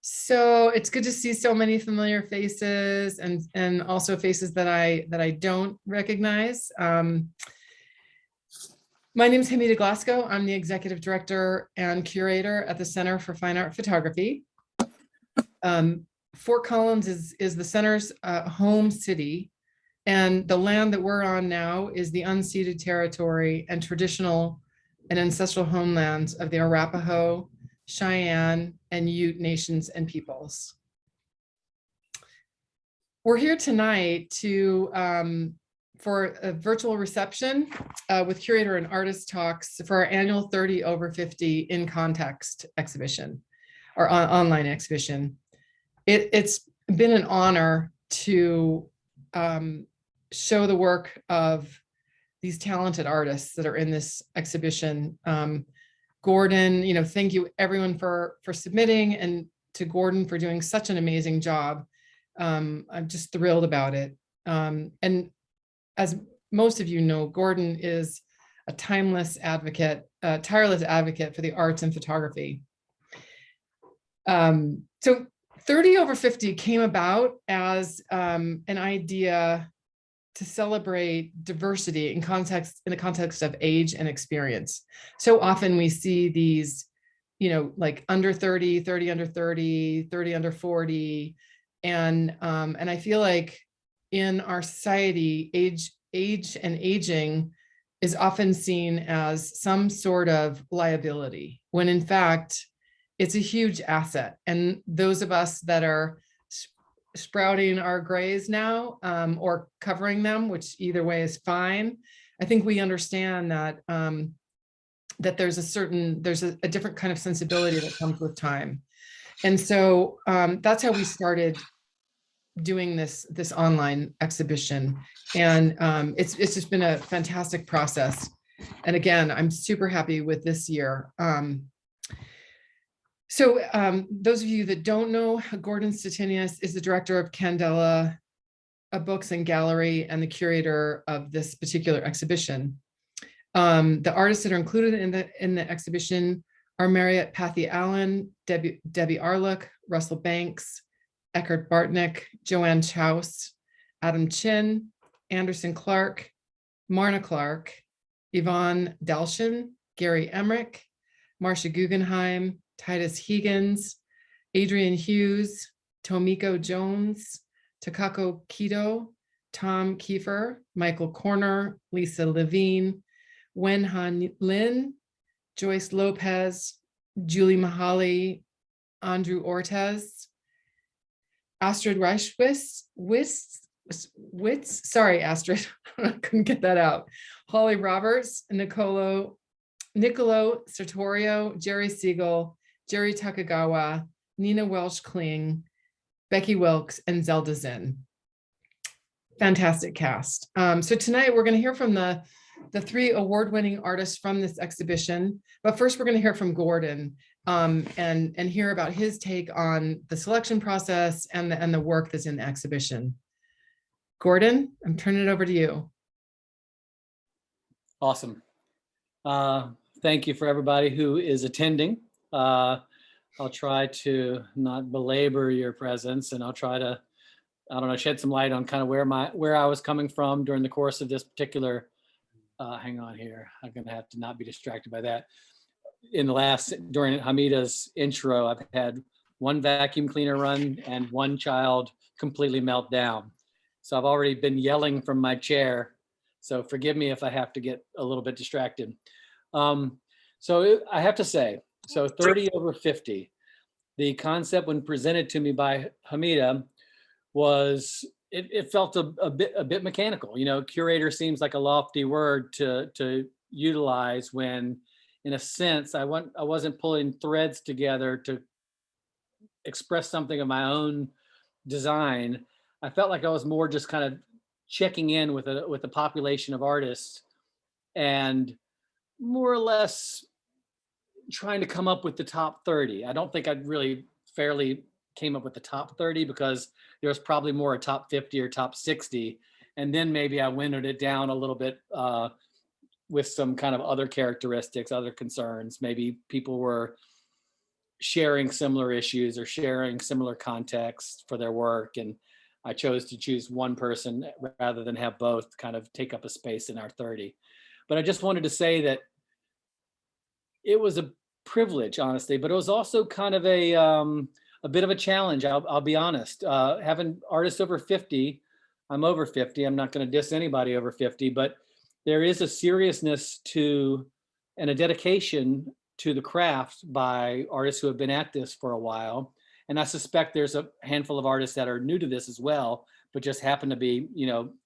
So it's good to see so many familiar faces and also faces that I don't recognize. My name is Hamida Glasgow. I'm the executive director and curator at the Center for Fine Art Photography. Fort Collins is the center's home city, and the land that we're on now is the unceded territory and traditional and ancestral homelands of the Arapaho, Cheyenne, and Ute nations and peoples. We're here tonight for a virtual reception with curator and artist talks for our annual 30 over 50 in context exhibition, or online exhibition. It's been an honor to show the work of these talented artists that are in this exhibition. Gordon, thank you everyone for submitting, and to Gordon for doing such an amazing job. I'm just thrilled about it. And as most of you know, Gordon is a tireless advocate for the arts and photography. So 30 over 50 came about as an idea to celebrate diversity in the context of age and experience. So often we see these, like under 30, 30 under 30, 30 under 40. And I feel like in our society, age and aging is often seen as some sort of liability, when in fact, it's a huge asset. And those of us that are sprouting our grays now, or covering them, which either way is fine, I think we understand that that there's a different kind of sensibility that comes with time. And so that's how we started doing this online exhibition. And it's just been a fantastic process. And again, I'm super happy with this year. So those of you that don't know, Gordon Stettinius is the director of Candela Books and Gallery and the curator of this particular exhibition. The artists that are included in the exhibition are Marriott Pathy Allen, Debbie Arluck, Russell Banks, Eckhart Bartnick, Joanne Chouse, Adam Chin, Anderson Clark, Marna Clark, Yvonne Dalshin, Gary Emmerich, Marcia Guggenheim, Titus Higgins, Adrian Hughes, Tomiko Jones, Takako Kido, Tom Kiefer, Michael Koerner, Lisa Levine, Wen Han Lin, Joyce Lopez, Julie Mahali, Andrew Ortez, Astrid Reichwitz, sorry, Astrid, I couldn't get that out. Holly Roberts, Nicolo Sartorio, Jerry Siegel, Jerry Takagawa, Nina Welsh-Kling, Becky Wilkes, and Zelda Zinn. Fantastic cast. So tonight we're going to hear from the three award-winning artists from this exhibition. But first we're going to hear from Gordon and hear about his take on the selection process and the work that's in the exhibition. Gordon, I'm turning it over to you. Awesome. Thank you for everybody who is attending. I'll try to not belabor your presence, and I'll try to, shed some light on kind of where I was coming from during the course of this particular, hang on here. I'm gonna have to not be distracted by that. During Hamida's intro, I've had one vacuum cleaner run and one child completely melt down. So I've already been yelling from my chair. So forgive me if I have to get a little bit distracted. So I have to say, 30 over 50, the concept when presented to me by Hamida was, it felt a bit mechanical. Curator seems like a lofty word to utilize when, in a sense, I wasn't pulling threads together to express something of my own design. I felt like I was more just kind of checking in with a population of artists and more or less trying to come up with the top 30. I don't think I really fairly came up with the top 30 because there was probably more a top 50 or top 60. And then maybe I windowed it down a little bit with some kind of other characteristics, other concerns. Maybe people were sharing similar issues or sharing similar context for their work. And I chose to choose one person rather than have both kind of take up a space in our 30. But I just wanted to say that it was a privilege, honestly, but it was also kind of a bit of a challenge. I'll be honest. Having artists over 50, I'm over 50. I'm not going to diss anybody over 50, but there is a seriousness to and a dedication to the craft by artists who have been at this for a while. And I suspect there's a handful of artists that are new to this as well, but just happen to be,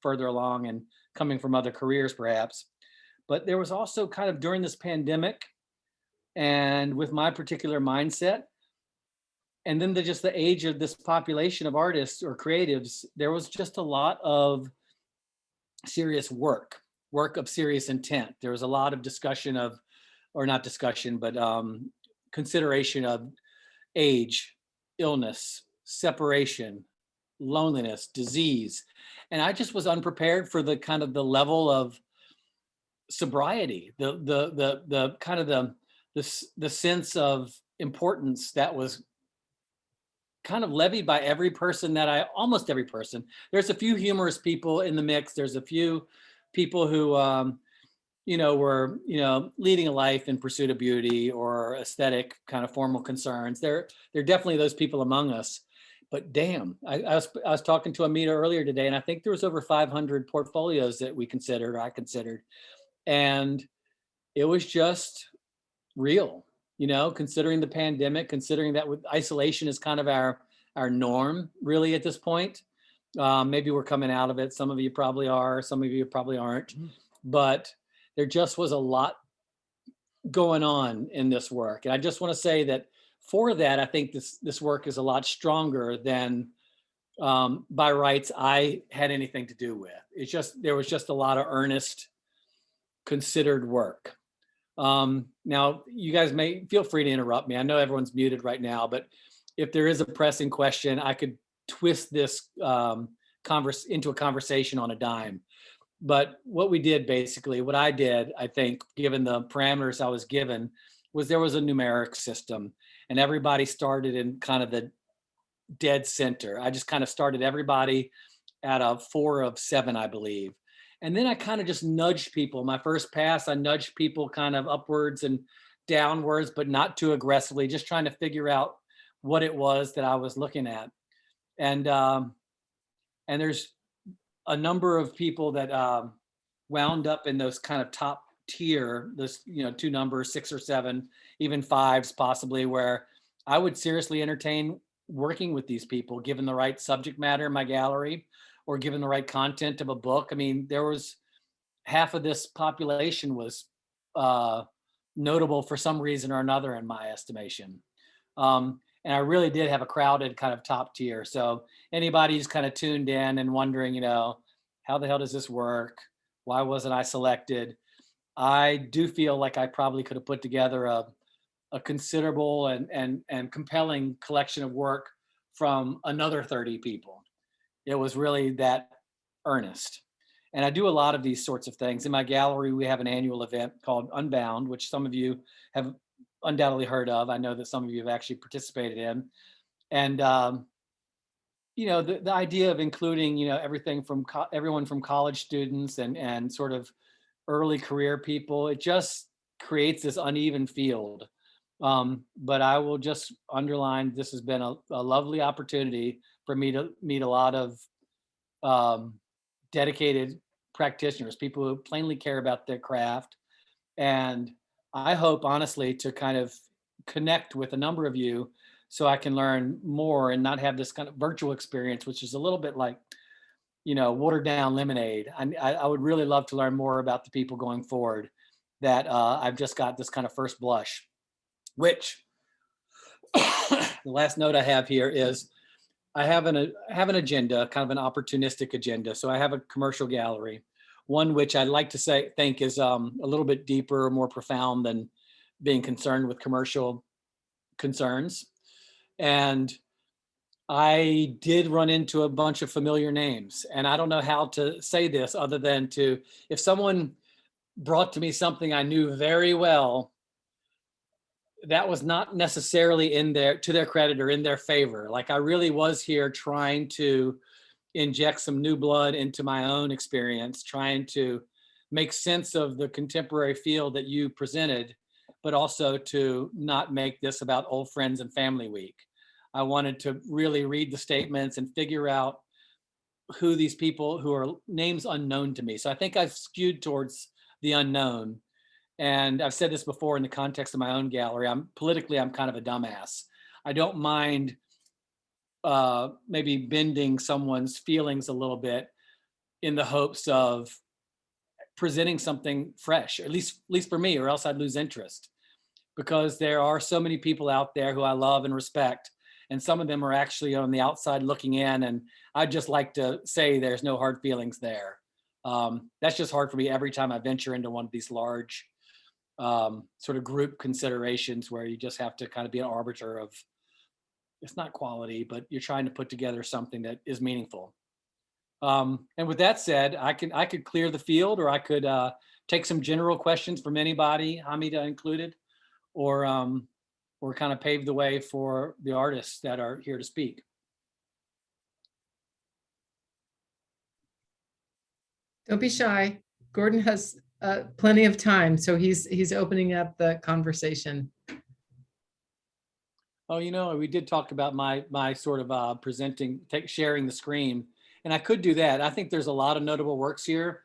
further along and coming from other careers perhaps. But there was also kind of during this pandemic and with my particular mindset, and then just the age of this population of artists or creatives, there was just a lot of serious work of serious intent. There was a lot of discussion of, or not discussion, but consideration of age, illness, separation, loneliness, disease. And I just was unprepared for the kind of the level of sobriety, the kind of the sense of importance that was kind of levied by almost every person. There's a few humorous people in the mix. There's a few people who, were, leading a life in pursuit of beauty or aesthetic kind of formal concerns. There are definitely those people among us. But damn, I was talking to Amita earlier today, and I think there was over 500 portfolios that I considered. And it was just real, considering the pandemic, considering that with isolation is kind of our norm really at this point. Maybe we're coming out of it. Some of you probably are, some of you probably aren't, but there just was a lot going on in this work. And I just want to say that for that, I think this work is a lot stronger than by rights I had anything to do with. There was just a lot of earnest, considered work. Now, you guys may feel free to interrupt me. I know everyone's muted right now, but if there is a pressing question, I could twist this into a conversation on a dime. But what I did, I think, given the parameters I was given, was there was a numeric system, and everybody started in kind of the dead center. I just kind of started everybody at a 4 of 7, I believe. And then I kind of just nudged people. My first pass, I nudged people kind of upwards and downwards, but not too aggressively, just trying to figure out what it was that I was looking at. And there's a number of people that wound up in those kind of top tier, those, 2 numbers, 6 or 7, even 5s possibly, where I would seriously entertain working with these people, given the right subject matter in my gallery, or given the right content of a book. I mean, there was half of this population was notable for some reason or another in my estimation. And I really did have a crowded kind of top tier. So anybody who's kind of tuned in and wondering, how the hell does this work? Why wasn't I selected? I do feel like I probably could have put together a considerable and compelling collection of work from another 30 people. It was really that earnest. And I do a lot of these sorts of things. In my gallery, we have an annual event called Unbound, which some of you have undoubtedly heard of. I know that some of you have actually participated in. And, the idea of including, everything from everyone from college students and sort of early career people, it just creates this uneven field. But I will just underline, this has been a lovely opportunity for me to meet a lot of dedicated practitioners, people who plainly care about their craft. And I hope, honestly, to kind of connect with a number of you so I can learn more and not have this kind of virtual experience, which is a little bit like, watered down lemonade. I would really love to learn more about the people going forward that I've just got this kind of first blush, which the last note I have here is I have an agenda, kind of an opportunistic agenda. So I have a commercial gallery, one which I'd like to think is a little bit deeper, more profound than being concerned with commercial concerns. And I did run into a bunch of familiar names, and I don't know how to say this other than if someone brought to me something I knew very well, that was not necessarily to their credit or in their favor. Like I really was here trying to inject some new blood into my own experience, trying to make sense of the contemporary field that you presented, but also to not make this about old friends and family week. I wanted to really read the statements and figure out who these people who are names unknown to me. So I think I've skewed towards the unknown. And I've said this before in the context of my own gallery. I'm kind of a dumbass. I don't mind maybe bending someone's feelings a little bit in the hopes of presenting something fresh, at least for me, or else I'd lose interest. Because there are so many people out there who I love and respect, and some of them are actually on the outside looking in, and I'd just like to say there's no hard feelings there. That's just hard for me every time I venture into one of these large sort of group considerations where you just have to kind of be an arbiter of, it's not quality, but you're trying to put together something that is meaningful. And with that said, I could clear the field, or I could take some general questions from anybody, Hamida included, or kind of pave the way for the artists that are here to speak. Don't be shy. Gordon has plenty of time, so he's opening up the conversation. Oh, we did talk about my sort of sharing the screen, and I could do that. I think there's a lot of notable works here.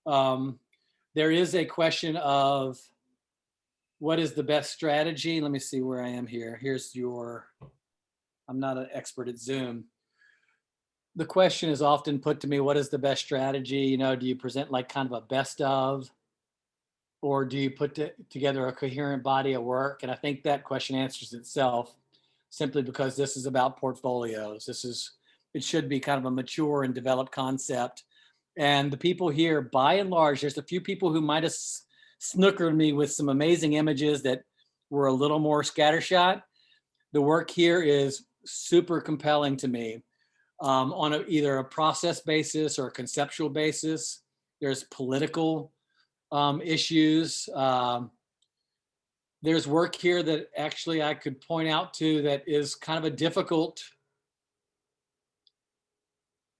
There is a question of what is the best strategy? Let me see where I am here. I'm not an expert at Zoom. The question is often put to me, what is the best strategy? Do you present like kind of a best of, or do you put together a coherent body of work? And I think that question answers itself simply because this is about portfolios. It should be kind of a mature and developed concept. And the people here, by and large, there's a few people who might have snookered me with some amazing images that were a little more scattershot. The work here is super compelling to me on either a process basis or a conceptual basis. There's political issues. There's work here that actually I could point out to that is kind of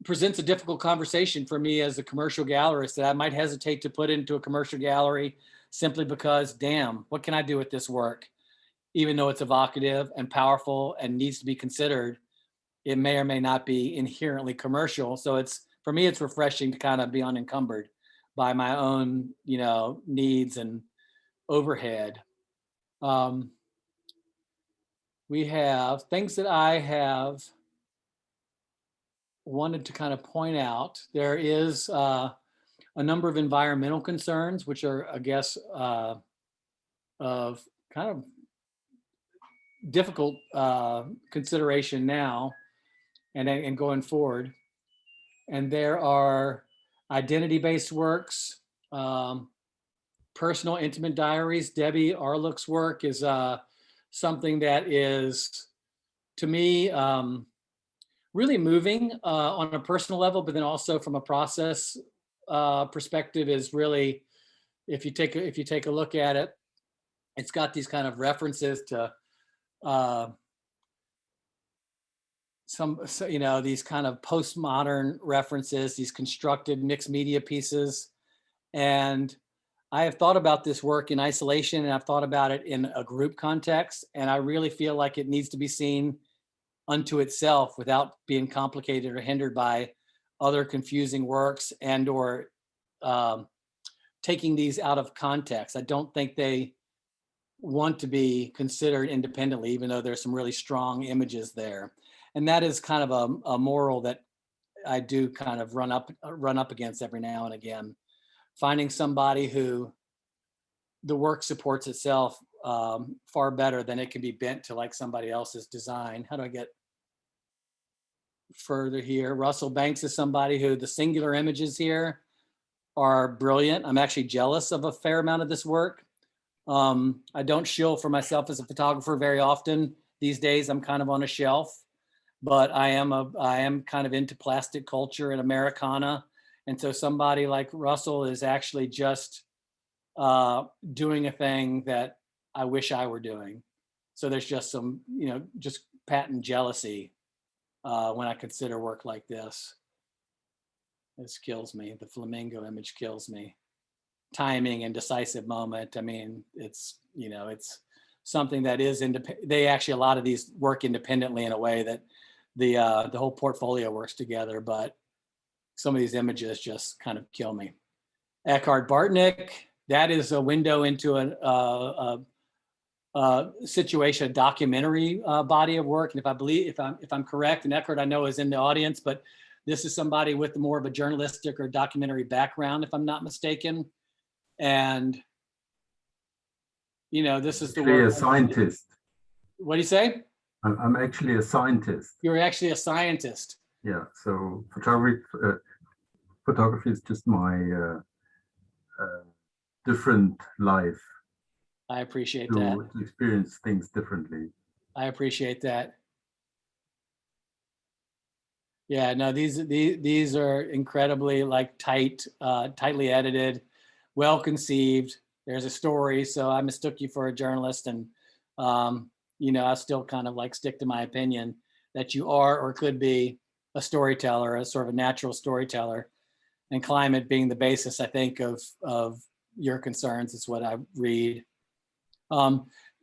presents a difficult conversation for me as a commercial gallerist that I might hesitate to put into a commercial gallery simply because, damn, what can I do with this work? Even though it's evocative and powerful and needs to be considered, it may or may not be inherently commercial. So for me, it's refreshing to kind of be unencumbered by my own, needs and overhead. We have things that I have wanted to kind of point out. There is a number of environmental concerns, which are, I guess, of kind of difficult consideration now and going forward. And there are identity-based works, personal intimate diaries. Debbie Arluck's work is something that is, to me, really moving on a personal level, but then also from a process perspective is really, if you take a look at it, it's got these kind of references to these kind of postmodern references, these constructed mixed media pieces. And I have thought about this work in isolation, and I've thought about it in a group context. And I really feel like it needs to be seen unto itself without being complicated or hindered by other confusing works and or taking these out of context. I don't think they want to be considered independently, even though there's some really strong images there. And that is kind of a moral that I do kind of run up against every now and again. Finding somebody who the work supports itself far better than it can be bent to like somebody else's design. How do I get further here? Russell Banks is somebody who the singular images here are brilliant. I'm actually jealous of a fair amount of this work. I don't shill for myself as a photographer very often. These days I'm kind of on a shelf, but I am kind of into plastic culture and Americana. And so somebody like Russell is actually just doing a thing that I wish I were doing. So there's just some, just patent jealousy when I consider work like this. This kills me. The flamingo image kills me. Timing and decisive moment. I mean, it's something that is independent. They actually, a lot of these work independently in a way that the whole portfolio works together, but some of these images just kind of kill me. Eckhart Bartnick, that is a window into a situation, a documentary body of work. And if I'm correct, and Eckhart I know is in the audience, but this is somebody with more of a journalistic or documentary background, if I'm not mistaken. And this is the work. A scientist. What do you say? I'm actually a scientist. You're actually a scientist. Yeah. So photography is just my different life. I appreciate that. To experience things differently. I appreciate that. Yeah, no, these are incredibly tightly edited, well conceived. There's a story, so I mistook you for a journalist, and I still kind of stick to my opinion that you are or could be a storyteller, a sort of a natural storyteller, and climate being the basis, I think, of your concerns is what I read.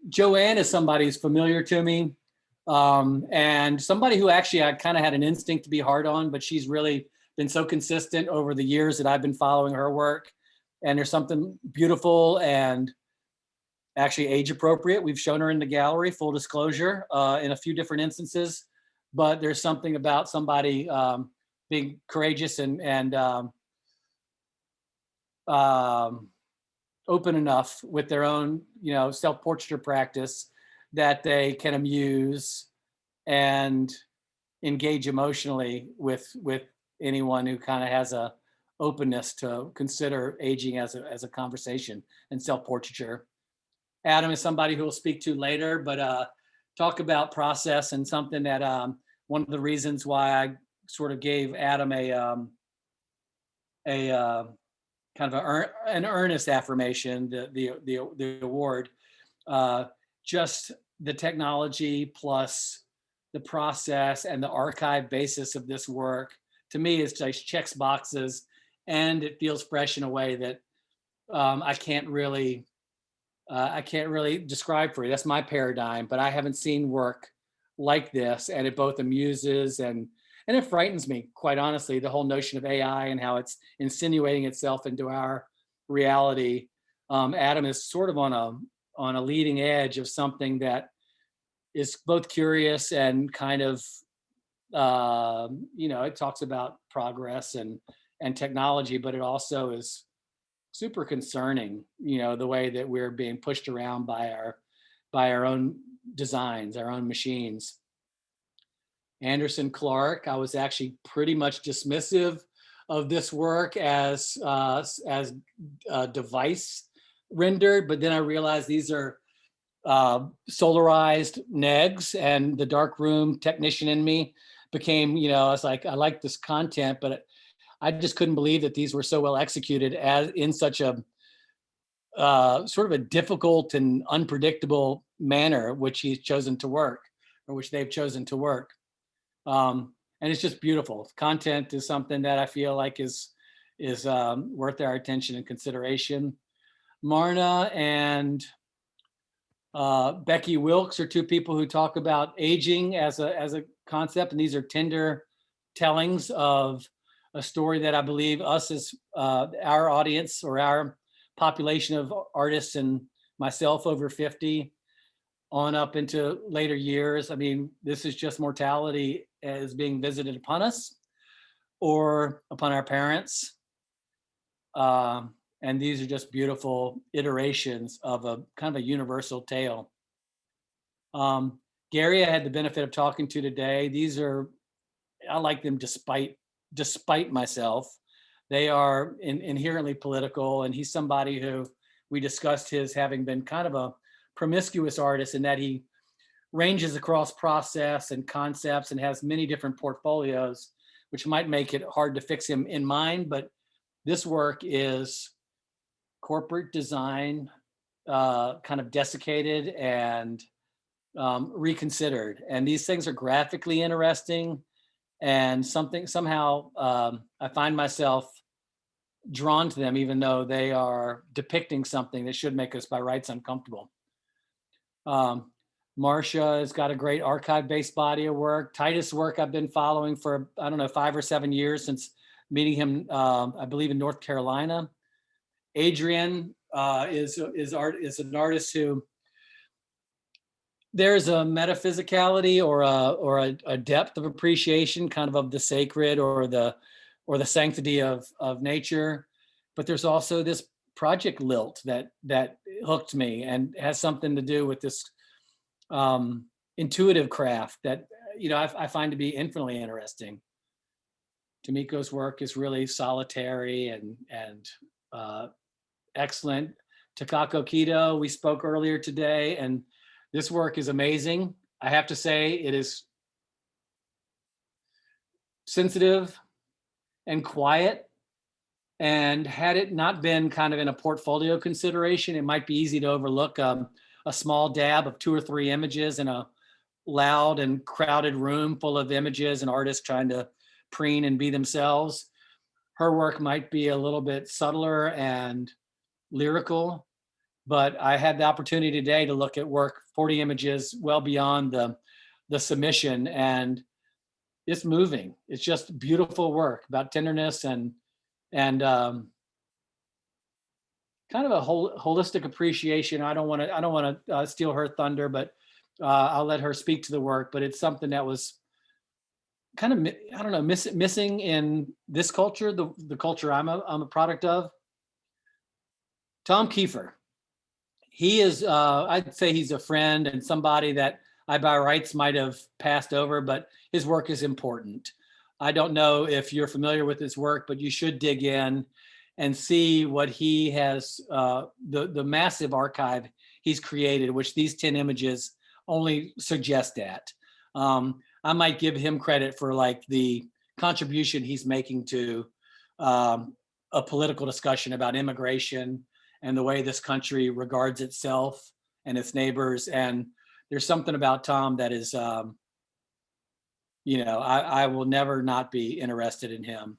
Joanne is somebody who's familiar to me, and somebody who actually I kind of had an instinct to be hard on, but she's really been so consistent over the years that I've been following her work. And there's something beautiful and actually age appropriate. We've shown her in the gallery, full disclosure, in a few different instances, but there's something about somebody being courageous and open enough with their own, self-portraiture practice that they can amuse and engage emotionally with anyone who kind of has a openness to consider aging as a conversation and self-portraiture. Adam is somebody who we'll speak to later, but talk about process and something that one of the reasons why I sort of gave Adam a kind of an earnest affirmation, the award, just the technology plus the process and the archive basis of this work, to me, is just checks boxes, and it feels fresh in a way that I can't really describe for you. That's my paradigm, but I haven't seen work like this, and it both amuses and it frightens me, quite honestly, the whole notion of AI and how it's insinuating itself into our reality. Adam is sort of on a leading edge of something that is both curious and kind of, it talks about progress and technology, but it also is super concerning, the way that we're being pushed around by our own designs, our own machines. Anderson Clark, I was actually pretty much dismissive of this work as device rendered, but then I realized these are solarized negs, and the darkroom technician in me became, I was like, I like this content, but I just couldn't believe that these were so well executed as in such a sort of a difficult and unpredictable manner, which they've chosen to work. And it's just beautiful. Content is something that I feel like is worth our attention and consideration. Marna and Becky Wilkes are two people who talk about aging as a concept, and these are tender tellings of a story that I believe us as our audience or our population of artists and myself over 50 on up into later years. I mean, this is just mortality as being visited upon us or upon our parents. And these are just beautiful iterations of a kind of a universal tale. Gary, I had the benefit of talking to today. I like them despite myself. They are inherently political, and he's somebody who we discussed his having been kind of a promiscuous artist in that he ranges across process and concepts and has many different portfolios, which might make it hard to fix him in mind. But this work is corporate design, kind of desiccated and reconsidered. And these things are graphically interesting, and somehow I find myself drawn to them, even though they are depicting something that should make us by rights uncomfortable. Marcia has got a great archive-based body of work. Titus' work I've been following for, I don't know, 5 or 7 years since meeting him, I believe in North Carolina. Adrian is an artist who, there's a metaphysicality or a depth of appreciation kind of the sacred or the sanctity of nature. But there's also this project lilt that hooked me and has something to do with this intuitive craft that, I find to be infinitely interesting. Tomiko's work is really solitary and excellent. Takako Kido, we spoke earlier today, and this work is amazing. I have to say it is sensitive and quiet. And had it not been kind of in a portfolio consideration, it might be easy to overlook a small dab of 2 or 3 images in a loud and crowded room full of images and artists trying to preen and be themselves. Her work might be a little bit subtler and lyrical, but I had the opportunity today to look at work, 40 images, well beyond the submission, and it's moving. It's just beautiful work about tenderness and kind of a holistic appreciation. I don't want to steal her thunder, but I'll let her speak to the work. But it's something that was kind of, I don't know, missing in this culture, the culture I'm a product of. Tom Kiefer. He is, I'd say he's a friend and somebody that I by rights might have passed over, but his work is important. I don't know if you're familiar with his work, but you should dig in and see what he has, the massive archive he's created, which these 10 images only suggest that. I might give him credit for like the contribution he's making to a political discussion about immigration and the way this country regards itself and its neighbors. And there's something about Tom that is, I will never not be interested in him.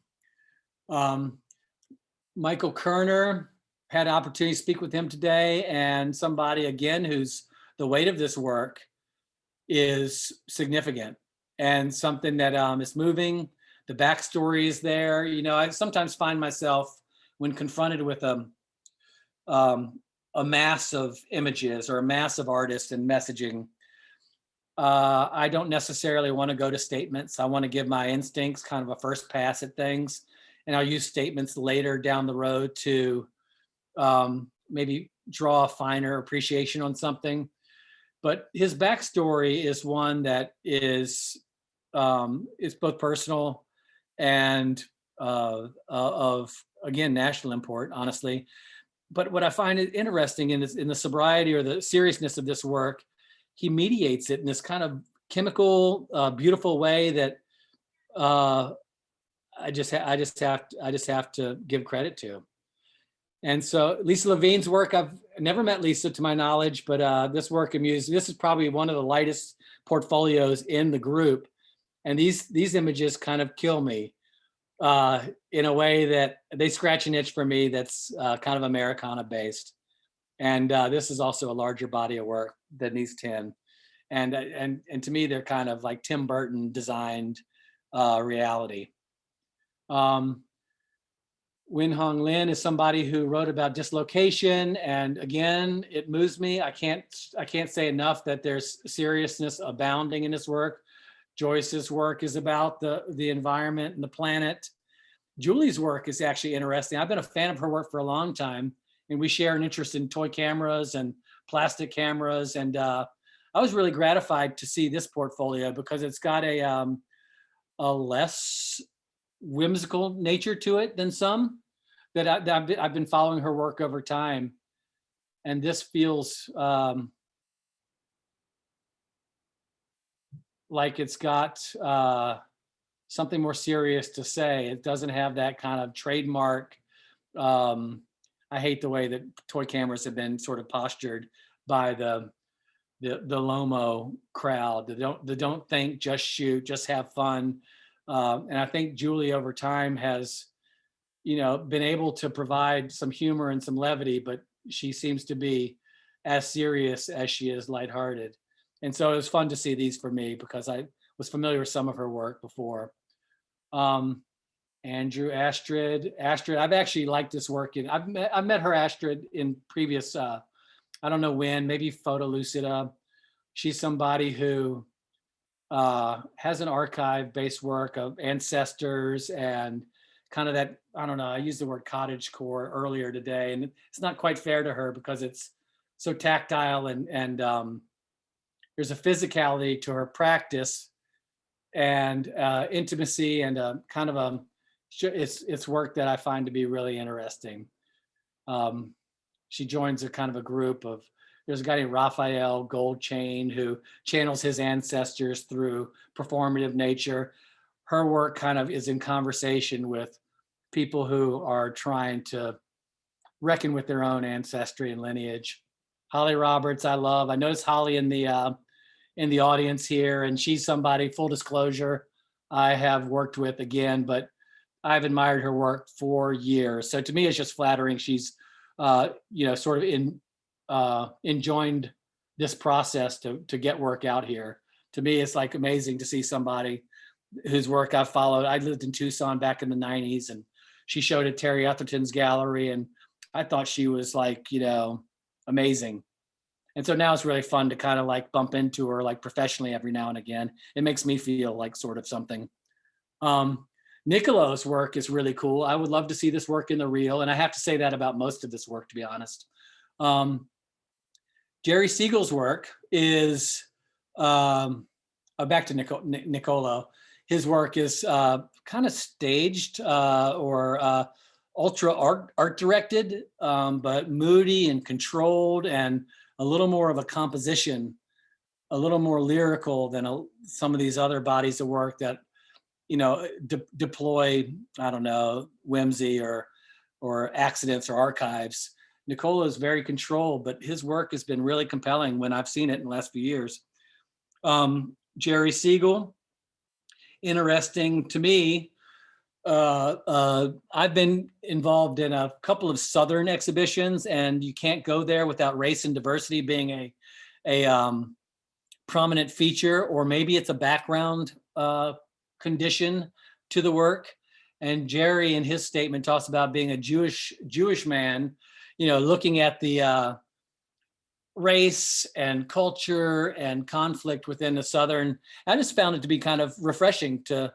Michael Koerner, had an opportunity to speak with him today, and somebody again who's the weight of this work is significant and something that is moving. The backstory is there. I sometimes find myself when confronted with a mass of images or a mass of artists and messaging, I don't necessarily want to go to statements. I want to give my instincts kind of a first pass at things, and I'll use statements later down the road to maybe draw a finer appreciation on something. But his backstory is one that is both personal and of, again, national import, honestly. But what I find interesting in the sobriety or the seriousness of this work, he mediates it in this kind of chemical, beautiful way that I just have to give credit to. And so Lisa Levine's work, I've never met Lisa to my knowledge, but this work amused. This is probably one of the lightest portfolios in the group, and these images kind of kill me in a way that they scratch an itch for me that's kind of Americana based. And this is also a larger body of work than these 10. And to me, they're kind of like Tim Burton designed reality. Win Hong Lin is somebody who wrote about dislocation, and again, it moves me. I can't say enough that there's seriousness abounding in this work. Joyce's work is about the environment and the planet. Julie's work is actually interesting. I've been a fan of her work for a long time, and we share an interest in toy cameras and plastic cameras. And I was really gratified to see this portfolio because it's got a less whimsical nature to it than some that I've been following her work over time. And this feels like it's got something more serious to say. It doesn't have that kind of trademark. I hate the way that toy cameras have been sort of postured by the the Lomo crowd that don't think, just shoot, just have fun. And I think Julie over time has, been able to provide some humor and some levity, but she seems to be as serious as she is lighthearted. And so it was fun to see these for me because I was familiar with some of her work before. Andrew, Astrid, I've actually liked this work. I've met her, Astrid, in previous, I don't know when, maybe Photo Lucida. She's somebody who has an archive-based work of ancestors and kind of that, I don't know, I used the word cottagecore earlier today, and it's not quite fair to her because it's so tactile and there's a physicality to her practice and intimacy and kind of it's work that I find to be really interesting. She joins a kind of a group of, there's a guy named Raphael Goldchain who channels his ancestors through performative nature. Her work kind of is in conversation with people who are trying to reckon with their own ancestry and lineage. Holly Roberts, I love. I noticed Holly in the audience here, and she's somebody, full disclosure, I have worked with again, but I've admired her work for years. So to me, it's just flattering. She's, sort of enjoined this process to get work out here. To me, it's like amazing to see somebody whose work I've followed. I lived in Tucson back in the 90s, and she showed at Terry Etherton's gallery, and I thought she was like, amazing. And so now it's really fun to kind of like bump into her like professionally every now and again. It makes me feel like sort of something. Nicolo's work is really cool. I would love to see this work in the real, and I have to say that about most of this work, to be honest. Jerry Siegel's work is, back to Nicolo. His work is kind of staged or ultra art directed, but moody and controlled and a little more of a composition, a little more lyrical than some of these other bodies of work that, deploy, I don't know, whimsy or accidents or archives. Nicola is very controlled, but his work has been really compelling when I've seen it in the last few years. Jerry Siegel, interesting to me. I've been involved in a couple of Southern exhibitions, and you can't go there without race and diversity being a prominent feature, or maybe it's a background condition to the work. And Jerry, in his statement, talks about being a Jewish man, looking at the race and culture and conflict within the Southern. I just found it to be kind of refreshing to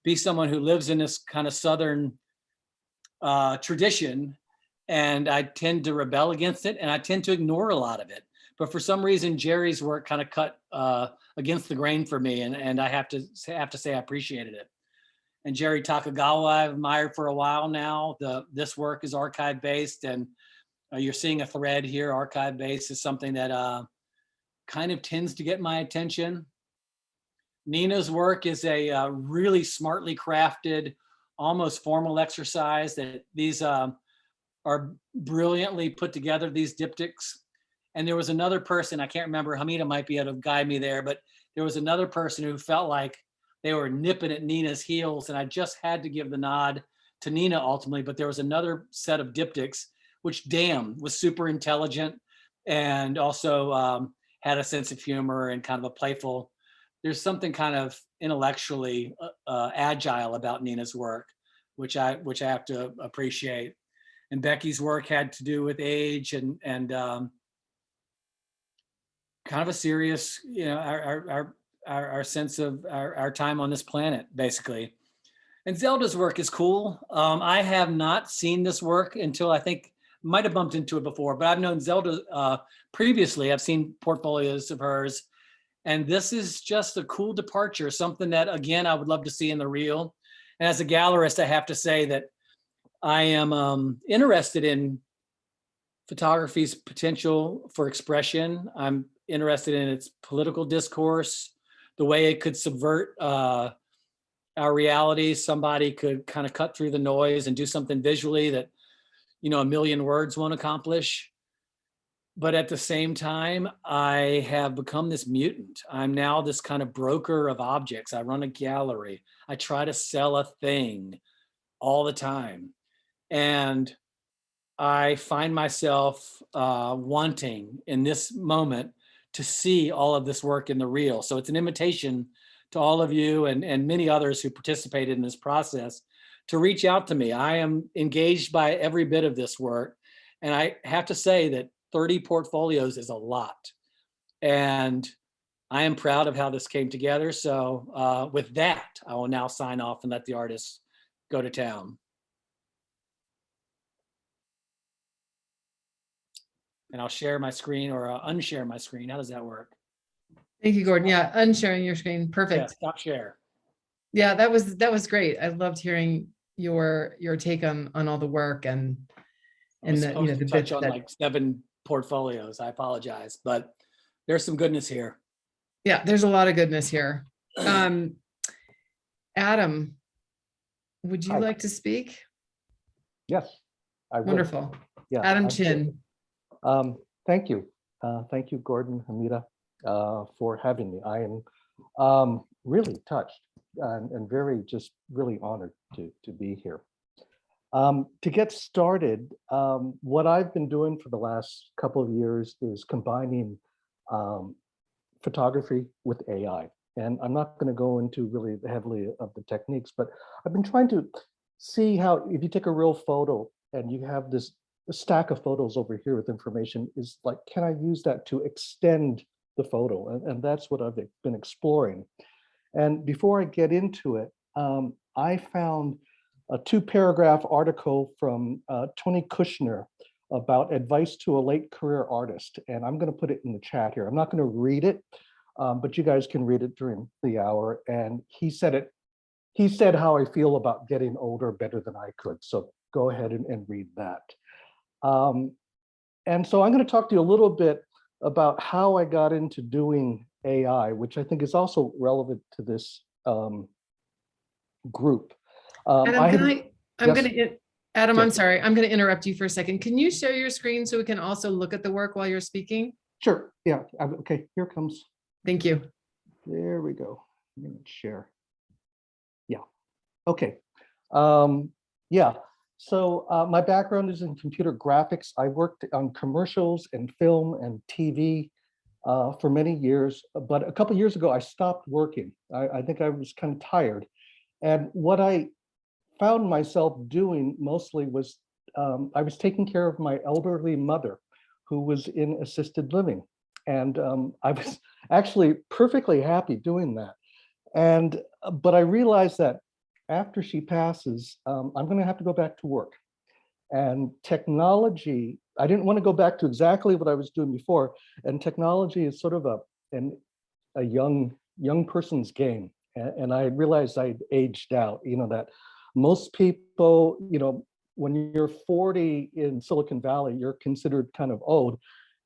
be someone who lives in this kind of Southern tradition. And I tend to rebel against it, and I tend to ignore a lot of it. But for some reason, Jerry's work kind of cut against the grain for me, and I have to say I appreciated it. And Jerry Takagawa, I've admired for a while now. This work is archive based, and you're seeing a thread here. Archive based is something that kind of tends to get my attention. Nina's work is a really smartly crafted, almost formal exercise. That these are brilliantly put together, these diptychs. And there was another person, I can't remember, Hamida might be able to guide me there, but there was another person who felt like they were nipping at Nina's heels, and I just had to give the nod to Nina ultimately. But there was another set of diptychs, which, damn, was super intelligent and also had a sense of humor and kind of a playful, there's something kind of intellectually agile about Nina's work, which I have to appreciate. And Becky's work had to do with age and kind of a serious, our sense of our time on this planet, basically. And Zelda's work is cool. I have not seen this work until I think, might have bumped into it before, but I've known Zelda previously. I've seen portfolios of hers. And this is just a cool departure, something that, again, I would love to see in the real. And as a gallerist, I have to say that I am interested in photography's potential for expression. I'm interested in its political discourse, the way it could subvert our reality. Somebody could kind of cut through the noise and do something visually that, a million words won't accomplish. but at the same time, I have become this mutant. I'm now this kind of broker of objects. I run a gallery. I try to sell a thing all the time. And I find myself wanting in this moment to see all of this work in the real. So it's an invitation to all of you and many others who participated in this process to reach out to me. I am engaged by every bit of this work. And I have to say that 30 portfolios is a lot. And I am proud of how this came together. So with that, I will now sign off and let the artists go to town. And I'll share my screen or unshare my screen. How does that work? Thank you, Gordon. Yeah, unsharing your screen. Perfect. Yeah, stop share. Yeah, that was great. I loved hearing your take on all the work and I was the, supposed to the touch bits on that, like 7 portfolios. I apologize, but there's some goodness here. yeah, there's a lot of goodness here. Adam, would you Hi. like to speak? Yes, I would. Wonderful. Yeah, Adam I'm here. Chin. Thank you. Thank you, Gordon, Hamida, for having me. I am really touched and very, just really honored to be here. To get started, what I've been doing for the last couple of years is combining photography with AI. And I'm not going to go into really heavily of the techniques, but I've been trying to see how, if you take a real photo and you have this stack of photos over here with information, is like, can I use that to extend the photo? And that's what I've been exploring. And before I get into it, I found a 2-paragraph article from Tony Kushner about advice to a late career artist. And I'm going to put it in the chat here. I'm not going to read it, but you guys can read it during the hour. And he said how I feel about getting older better than I could. So go ahead and read that. And so I'm going to talk to you a little bit about how I got into doing AI, which I think is also relevant to this group. Adam, Yes. I'm sorry, I'm going to interrupt you for a second. Can you share your screen so we can also look at the work while you're speaking? Sure. Yeah. Okay. Here comes. Thank you. There we go. I'm going to share. Yeah. Okay. Yeah. So my background is in computer graphics. I worked on commercials and film and TV for many years, but a couple of years ago, I stopped working. I think I was kind of tired. And what I found myself doing mostly was I was taking care of my elderly mother who was in assisted living. And I was actually perfectly happy doing that. And but I realized that after she passes, I'm going to have to go back to work. And technology, I didn't want to go back to exactly what I was doing before. And technology is sort of a young person's game. And I realized I'd aged out, that most people, when you're 40 in Silicon Valley, you're considered kind of old.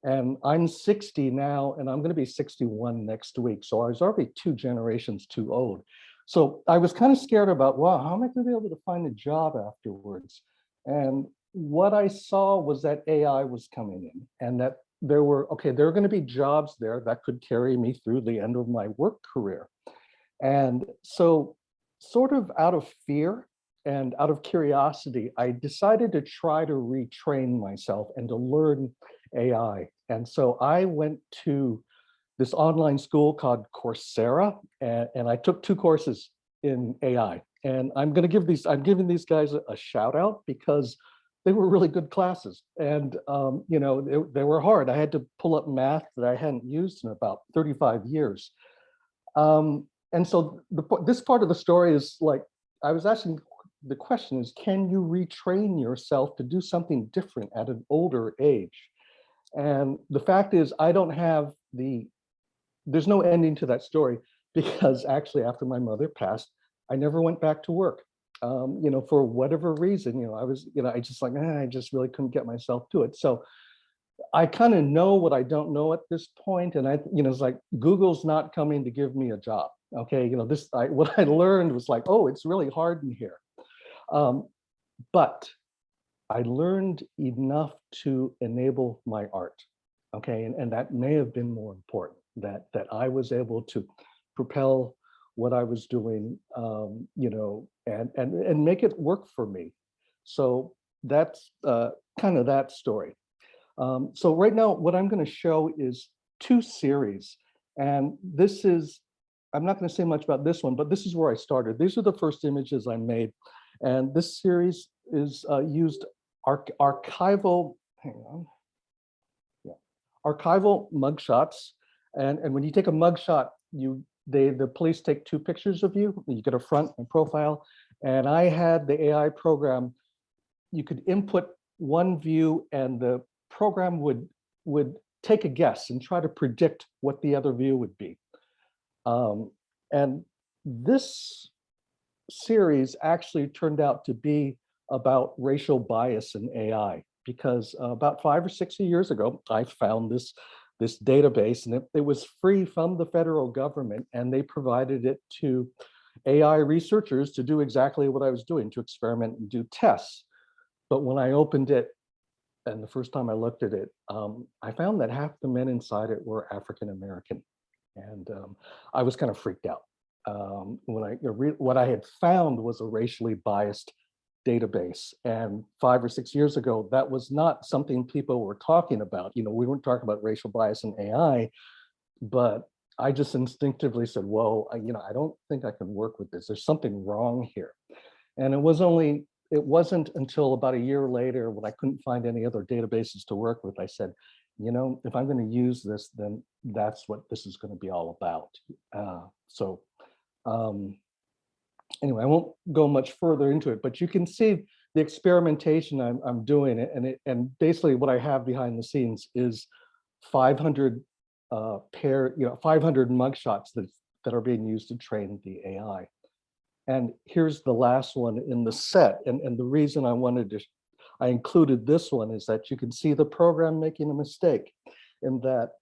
And I'm 60 now, and I'm going to be 61 next week. So I was already 2 generations too old. So I was kind of scared about, wow, how am I going to be able to find a job afterwards? And what I saw was that AI was coming in, and that there were going to be jobs there that could carry me through the end of my work career. And so sort of out of fear and out of curiosity, I decided to try to retrain myself and to learn AI. And so I went to this online school called Coursera, and I took 2 courses in AI. And I'm giving these guys a shout out because they were really good classes. And they were hard. I had to pull up math that I hadn't used in about 35 years. And so this part of the story is like, I was asking, the question is, can you retrain yourself to do something different at an older age? And the fact is, there's no ending to that story, because actually after my mother passed, I never went back to work. For whatever reason, I just really couldn't get myself to it. So I kind of know what I don't know at this point. And it's like, Google's not coming to give me a job. Okay. What I learned was like, oh, it's really hard in here. But I learned enough to enable my art. Okay, and that may have been more important, that I was able to propel what I was doing, you know, and make it work for me. So that's kind of that story. So right now, what I'm going to show is two series. And this is, I'm not going to say much about this one, but this is where I started. These are the first images I made. And this series is used archival, hang on. Yeah, archival mugshots. And when you take a mugshot, the police take two pictures of you. You get a front and profile. And I had the AI program, you could input one view and the program would take a guess and try to predict what the other view would be. And this series actually turned out to be about racial bias in AI, because about 5 or 6 years ago, I found this database, and it was free from the federal government, and they provided it to AI researchers to do exactly what I was doing, to experiment and do tests. But when I opened it, and the first time I looked at it, I found that half the men inside it were African American, and I was kind of freaked out. What I had found was a racially biased database, and 5 or 6 years ago, that was not something people were talking about. You know, we weren't talking about racial bias in AI, but I just instinctively said, "Whoa, you know, I don't think I can work with this. There's something wrong here." And it wasn't until about a year later, when I couldn't find any other databases to work with, I said, you know, if I'm going to use this, then that's what this is going to be all about. Anyway, I won't go much further into it, but you can see the experimentation I'm doing, and basically what I have behind the scenes is 500 500 mugshots that are being used to train the AI. And here's the last one in the set. And the reason I included this one is that you can see the program making a mistake in that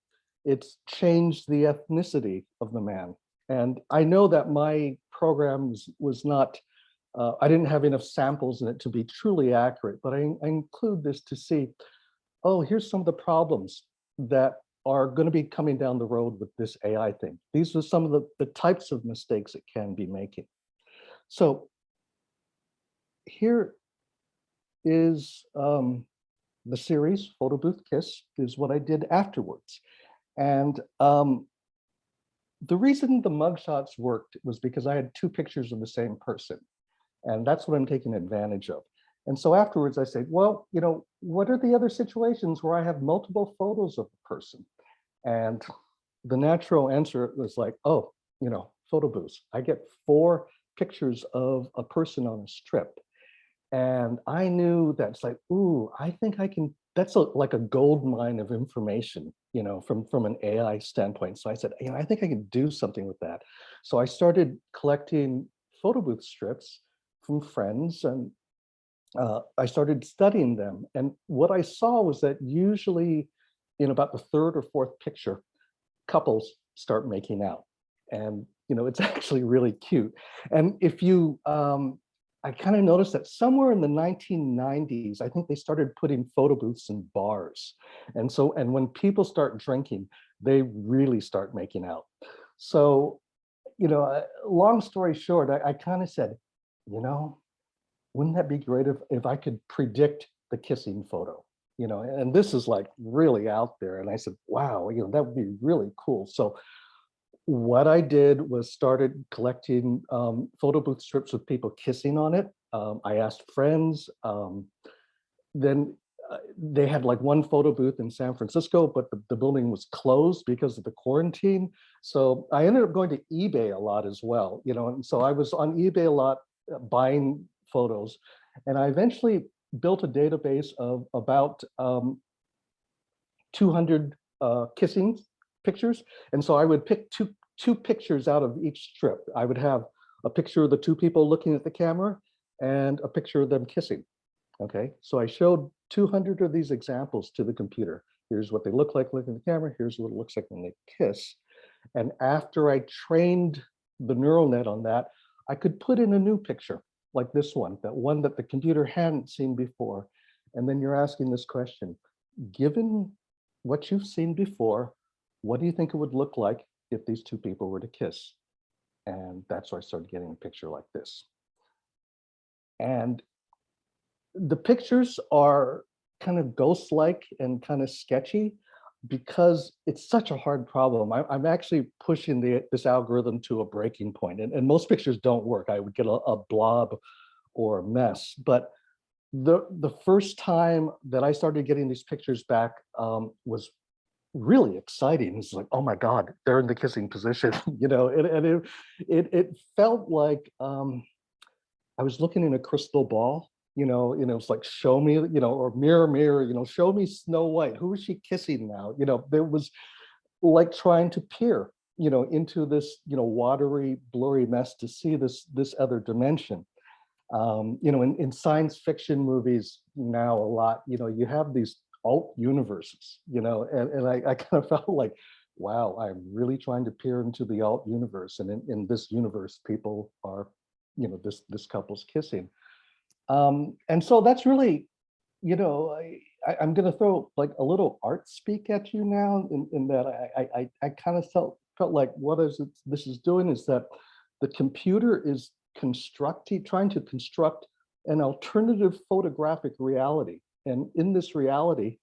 it's changed the ethnicity of the man. And I know that my program was not, I didn't have enough samples in it to be truly accurate, but I include this to see, oh, here's some of the problems that are going to be coming down the road with this AI thing. These are some of the types of mistakes it can be making. So here is the series, Photo Booth Kiss, is what I did afterwards. And the reason the mugshots worked was because I had two pictures of the same person. And that's what I'm taking advantage of. And so afterwards I said, well, you know, what are the other situations where I have multiple photos of the person? And the natural answer was like, oh, you know, photo booths. I get 4 pictures of a person on a strip. And I knew that's like, ooh, I think I can, that's like a gold mine of information, you know, from an AI standpoint. So I said, you know, I think I can do something with that. So I started collecting photo booth strips from friends, and I started studying them. And what I saw was that usually in about the 3rd or 4th picture, couples start making out. And, you know, it's actually really cute. And if you, I kind of noticed that somewhere in the 1990s, I think they started putting photo booths in bars. And so, and when people start drinking, they really start making out. So, you know, long story short, I kind of said, you know, wouldn't that be great if I could predict the kissing photo? You know, and this is like really out there. And I said, wow, you know, that would be really cool. So what I did was started collecting photo booth strips with people kissing on it. I asked friends. Then they had like one photo booth in San Francisco, but the building was closed because of the quarantine. So I ended up going to eBay a lot as well, you know, and so I was on eBay a lot buying photos. And I eventually built a database of about 200 kissing pictures. And so I would pick two pictures out of each strip. I would have a picture of the 2 people looking at the camera and a picture of them kissing. Okay, so I showed 200 of these examples to the computer. Here's what they look like looking at the camera. Here's what it looks like when they kiss. And after I trained the neural net on that, I could put in a new picture like this one that the computer hadn't seen before. And then you're asking this question, given what you've seen before. What do you think it would look like if these two people were to kiss? And that's where I started getting a picture like this. And the pictures are kind of ghost-like and kind of sketchy because it's such a hard problem. I'm actually pushing this algorithm to a breaking point, and most pictures don't work. I would get a blob or a mess. But the first time that I started getting these pictures back was really exciting. It's like, oh my God, they're in the kissing position, you know, and it felt like I was looking in a crystal ball, you know, it's like, show me, you know, or mirror, mirror, you know, show me Snow White. Who is she kissing now? You know, there was like trying to peer, you know, into this, you know, watery, blurry mess to see this other dimension. You know, in science fiction movies now a lot, you know, you have these alt universes, you know, and I kind of felt like, wow, I'm really trying to peer into the alt universe. And in this universe, people are, you know, this couple's kissing. And so that's really, you know, I'm going to throw like a little art speak at you now, in that I kind of felt like this is doing is that the computer is trying to construct an alternative photographic reality. And in this reality,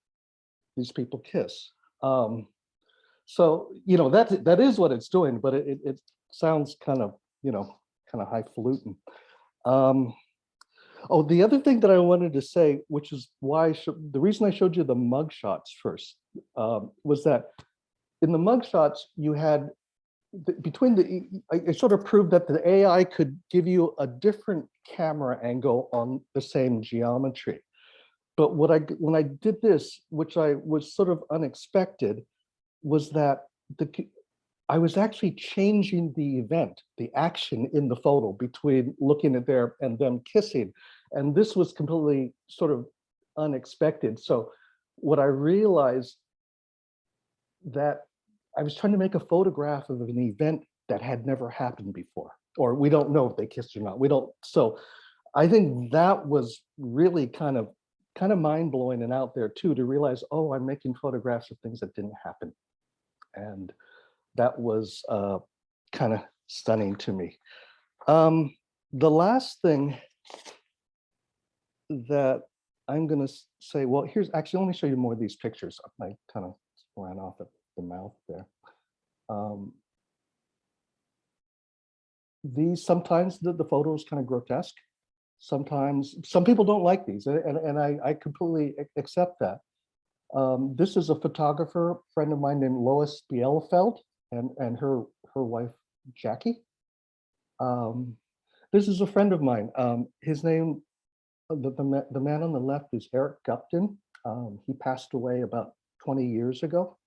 these people kiss. So, you know, that is what it's doing, but it sounds kind of, you know, kind of highfalutin. Oh, the other thing that I wanted to say, which is why the reason I showed you the mug shots first, was that in the mug shots you had I sort of proved that the AI could give you a different camera angle on the same geometry. But when I did this, which I was sort of unexpected, was that I was actually changing the event, the action in the photo between looking at there and them kissing. And this was completely sort of unexpected. So what I realized that I was trying to make a photograph of an event that had never happened before, or we don't know if they kissed or not. We don't. So I think that was really kind of mind blowing and out there too, to realize, oh, I'm making photographs of things that didn't happen. And that was kind of stunning to me. The last thing that I'm going to say, well, here's actually, let me show you more of these pictures. I kind of ran off at the mouth there. These sometimes the photo is kind of grotesque. Sometimes some people don't like these, and I completely accept that. This is a photographer friend of mine named Lois Bielefeld and her wife Jackie. This is a friend of mine. His name, the man on the left, is Eric Gupton. He passed away about 20 years ago.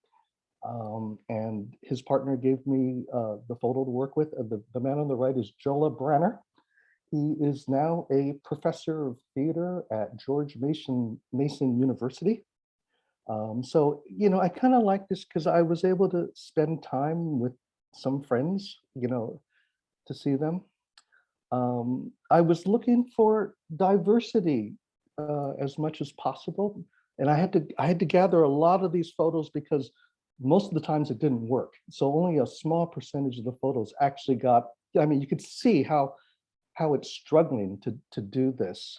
And his partner gave me the photo to work with. The man on the right is Jola Brenner. He is now a professor of theater at George Mason University. So, you know, I kind of like this because I was able to spend time with some friends, you know, to see them. I was looking for diversity as much as possible. And I had to gather a lot of these photos because most of the times it didn't work. So only a small percentage of the photos actually got, I mean, you could see how it's struggling to do this.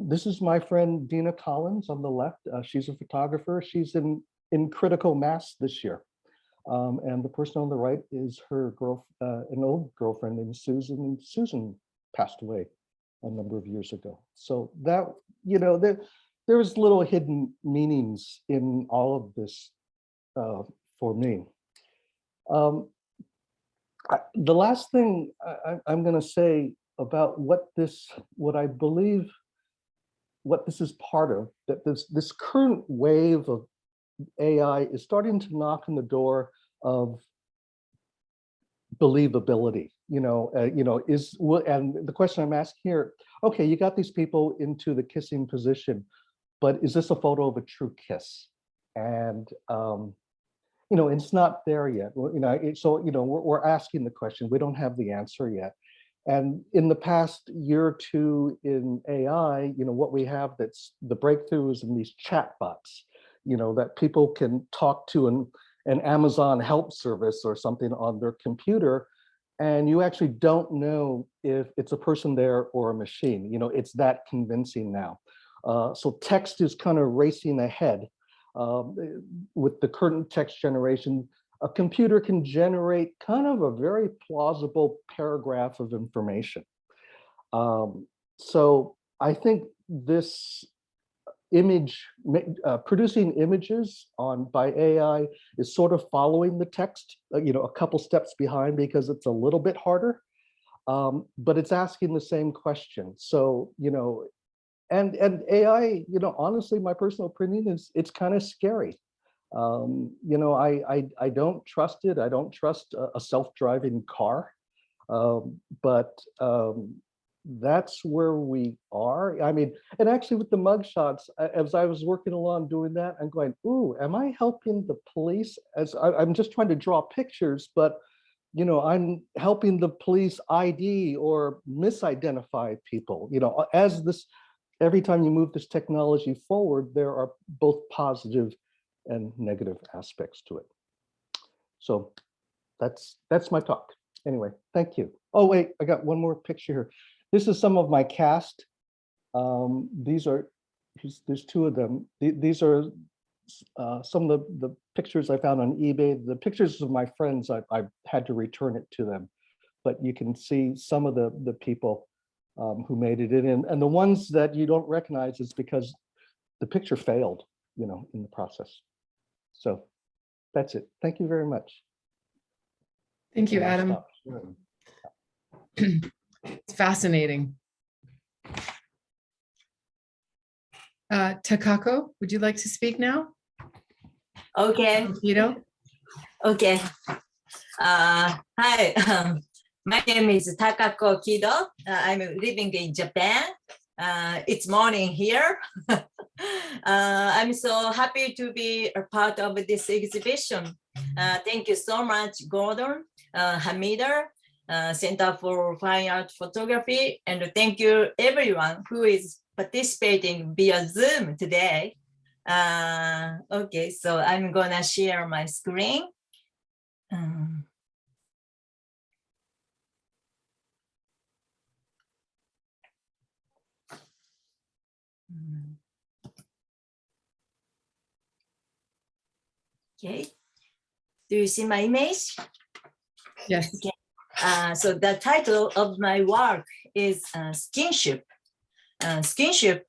This is my friend Dina Collins on the left. She's a photographer. She's in critical mass this year. And the person on the right is her an old girlfriend named Susan, and Susan passed away a number of years ago. So that, you know, there's little hidden meanings in all of this for me. The last thing I'm going to say about what I believe, what this is part of, that this current wave of AI is starting to knock on the door of believability. You know, and the question I'm asking here, okay, you got these people into the kissing position, but is this a photo of a true kiss? And you know, it's not there yet. You know, so you know, we're asking the question. We don't have the answer yet. And in the past year or two in AI, you know, what we have, that's the breakthroughs in these chat bots. that people can talk to an Amazon help service or something on their computer, and you actually don't know if it's a person there or a machine. It's that convincing now. So text is kind of racing ahead. With the current text generation, a computer can generate kind of a very plausible paragraph of information. So I think this producing images by AI is sort of following the text, a couple steps behind, because it's a little bit harder, but it's asking the same question. So, and AI, honestly, my personal opinion is it's kind of scary. I don't trust it. I don't trust a self-driving car, but that's where we are. I mean, and actually with the mugshots, as I was working along doing that, I'm going, ooh, am I helping the police? As I'm just trying to draw pictures, but I'm helping the police ID or misidentify people. As this, every time you move this technology forward, there are both positive and negative aspects to it. So that's my talk. Anyway, thank you. Oh wait, I got one more picture here. This is some of my cast. There's two of them. These are some of the pictures I found on eBay. The pictures of my friends, I had to return it to them, but you can see some of the people who made it in, and the ones that you don't recognize is because the picture failed, in the process. So that's it. Thank you very much. Thank you, And I'll Adam. stop sharing. It's fascinating. Takako, would you like to speak now? Okay. Kido? Okay. Hi. My name is Takako Kido. I'm living in Japan. It's morning here. I'm so happy to be a part of this exhibition. Thank you so much, Gordon, Hamida, Center for Fine Art Photography, and thank you everyone who is participating via Zoom today. Okay, so I'm gonna share my screen. Okay, do you see my image? Yes. Okay. So the title of my work is Skinship. Skinship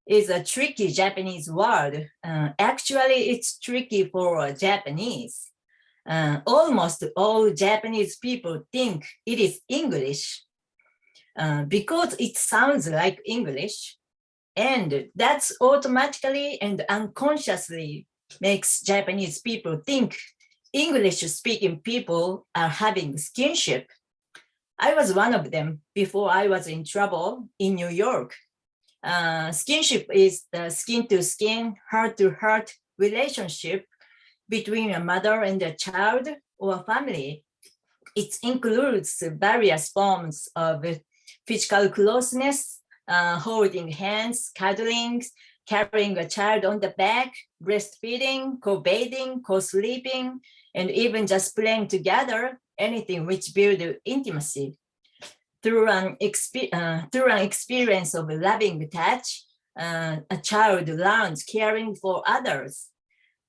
is a tricky Japanese word. Actually, it's tricky for Japanese. Almost all Japanese people think it is English because it sounds like English. And that's automatically and unconsciously makes Japanese people think English-speaking people are having skinship. I was one of them before I was in trouble in New York. Skinship is the skin-to-skin, heart-to-heart relationship between a mother and a child or a family. It includes various forms of physical closeness, holding hands, cuddling, carrying a child on the back, breastfeeding, co-bathing, co-sleeping, and even just playing together, anything which builds intimacy. Through an experience of loving touch, a child learns caring for others.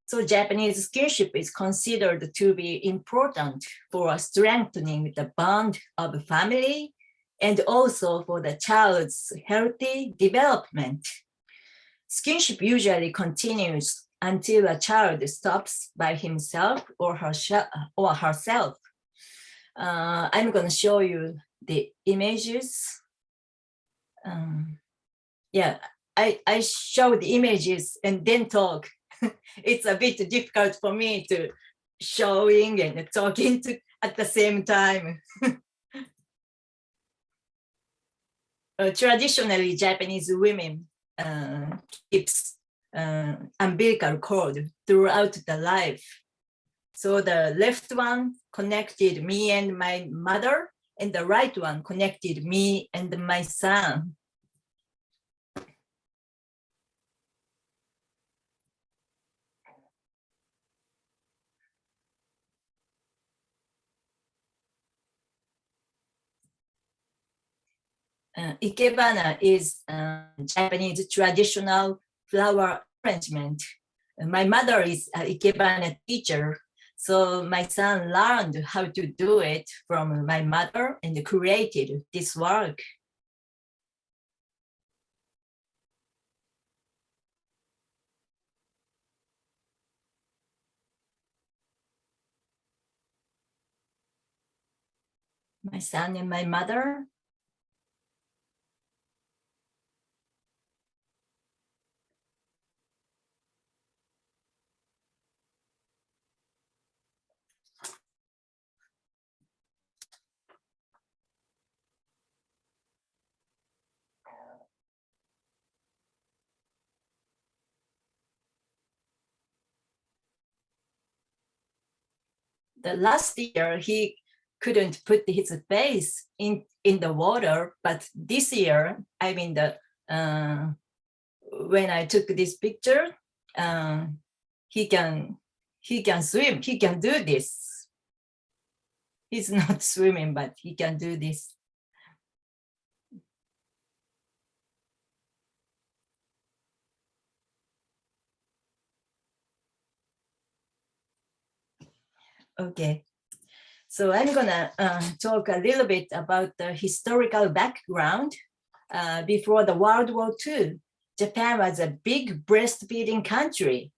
So Japanese skinship is considered to be important for strengthening the bond of family and also for the child's healthy development. Skinship usually continues until a child stops by himself or herself. I'm going to show you the images. Yeah, I show the images and then talk. It's a bit difficult for me to showing and talking at the same time. Traditionally, Japanese women keeps umbilical cord throughout the life. So the left one connected me and my mother, and the right one connected me and my son. Ikebana is Japanese traditional flower arrangement. My mother is an Ikebana teacher, so my son learned how to do it from my mother and created this work. My son and my mother. The last year, he couldn't put his face in the water, but this year, I mean, when I took this picture, he can swim, he can do this. He's not swimming, but he can do this. Okay, so I'm gonna talk a little bit about the historical background. Before the World War II, Japan was a big breastfeeding country.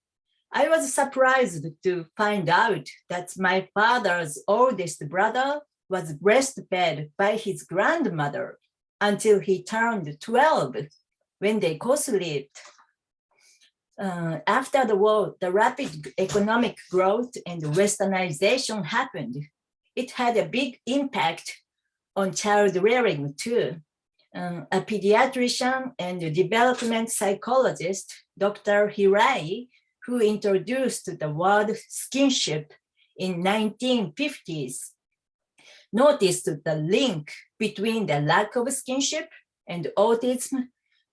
I was surprised to find out that my father's oldest brother was breastfed by his grandmother until he turned 12 when they co-lived. After the war, the rapid economic growth and westernization happened. It had a big impact on child rearing too. A pediatrician and development psychologist, Dr. Hirai, who introduced the word skinship in 1950s, noticed the link between the lack of skinship and autism,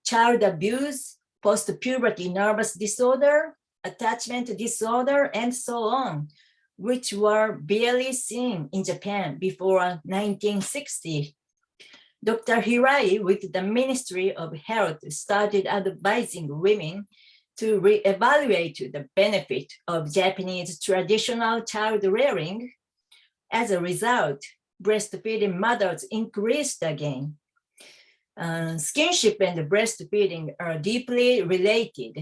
child abuse, post-puberty nervous disorder, attachment disorder, and so on, which were barely seen in Japan before 1960. Dr. Hirai, with the Ministry of Health, started advising women to reevaluate the benefit of Japanese traditional child rearing. As a result, breastfeeding mothers increased again. Skinship and breastfeeding are deeply related.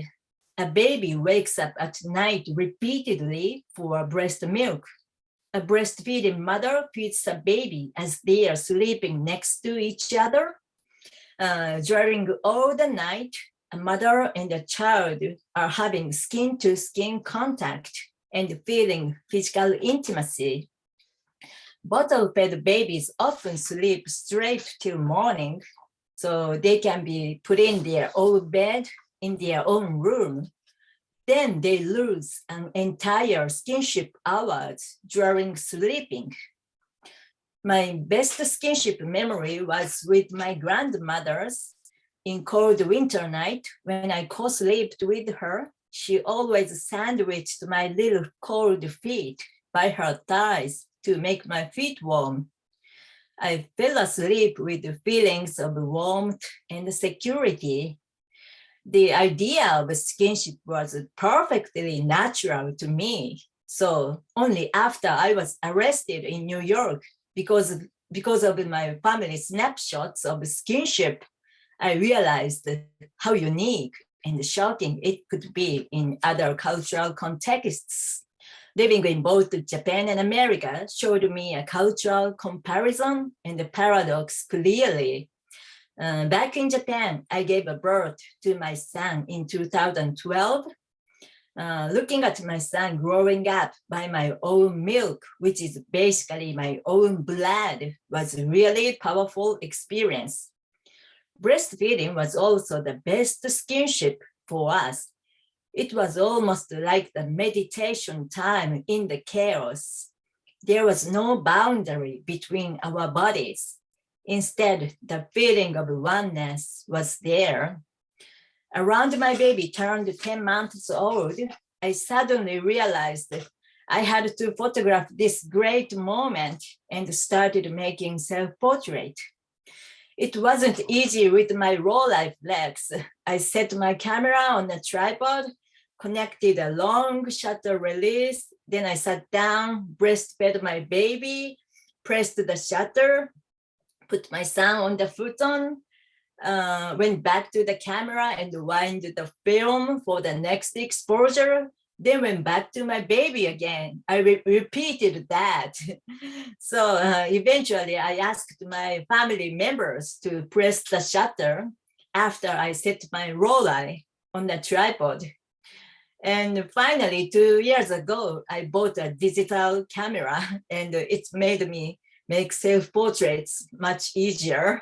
A baby wakes up at night repeatedly for breast milk. A breastfeeding mother feeds a baby as they are sleeping next to each other. During all the night, a mother and a child are having skin-to-skin contact and feeling physical intimacy. Bottle-fed babies often sleep straight till morning, so they can be put in their own bed in their own room. Then they lose an entire skinship hours during sleeping. My best skinship memory was with my grandmother's. In cold winter night, when I co-slept with her, she always sandwiched my little cold feet by her thighs to make my feet warm. I fell asleep with feelings of warmth and security. The idea of skinship was perfectly natural to me. So only after I was arrested in New York because of my family snapshots of skinship, I realized how unique and shocking it could be in other cultural contexts. Living in both Japan and America showed me a cultural comparison and a paradox clearly. Back in Japan, I gave birth to my son in 2012. Looking at my son growing up by my own milk, which is basically my own blood, was a really powerful experience. Breastfeeding was also the best skinship for us. It was almost like the meditation time in the chaos. There was no boundary between our bodies. Instead, the feeling of oneness was there. Around my baby turned 10 months old, I suddenly realized that I had to photograph this great moment and started making self-portrait. It wasn't easy with my raw life legs. I set my camera on a tripod, connected a long shutter release. Then I sat down, breastfed my baby, pressed the shutter, put my son on the futon, went back to the camera and wind the film for the next exposure, then went back to my baby again. I repeated that. So eventually I asked my family members to press the shutter after I set my roll eye on the tripod. And finally, 2 years ago, I bought a digital camera and it's made me make self-portraits much easier.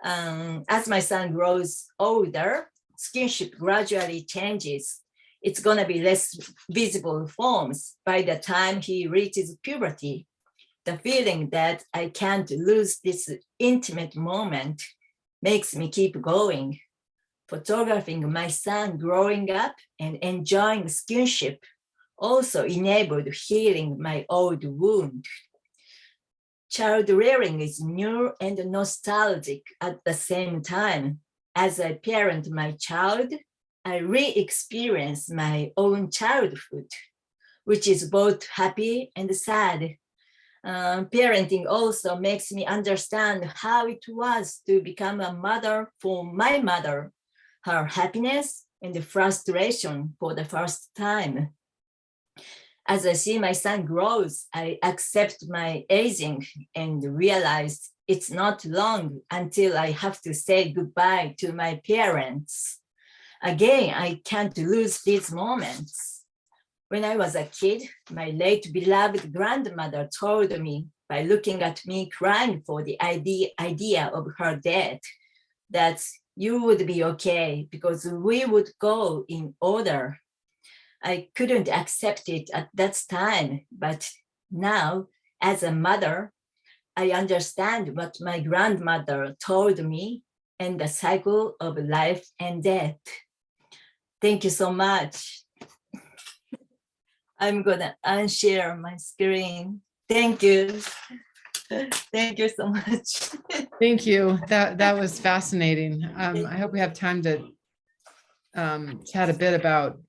As my son grows older, skinship gradually changes. It's gonna be less visible forms by the time he reaches puberty. The feeling that I can't lose this intimate moment makes me keep going. Photographing my son growing up and enjoying skinship also enabled healing my old wound. Child rearing is new and nostalgic at the same time. As I parent my child, I re-experience my own childhood, which is both happy and sad. Parenting also makes me understand how it was to become a mother for my mother, her happiness and the frustration for the first time. As I see my son grows, I accept my aging and realize it's not long until I have to say goodbye to my parents. Again, I can't lose these moments. When I was a kid, my late beloved grandmother told me by looking at me crying for the idea of her death that you would be okay because we would go in order. I couldn't accept it at that time, but now as a mother, I understand what my grandmother told me and the cycle of life and death. Thank you so much. I'm gonna unshare my screen. Thank you. Thank you so much. Thank you. That was fascinating. I hope we have time to chat a bit about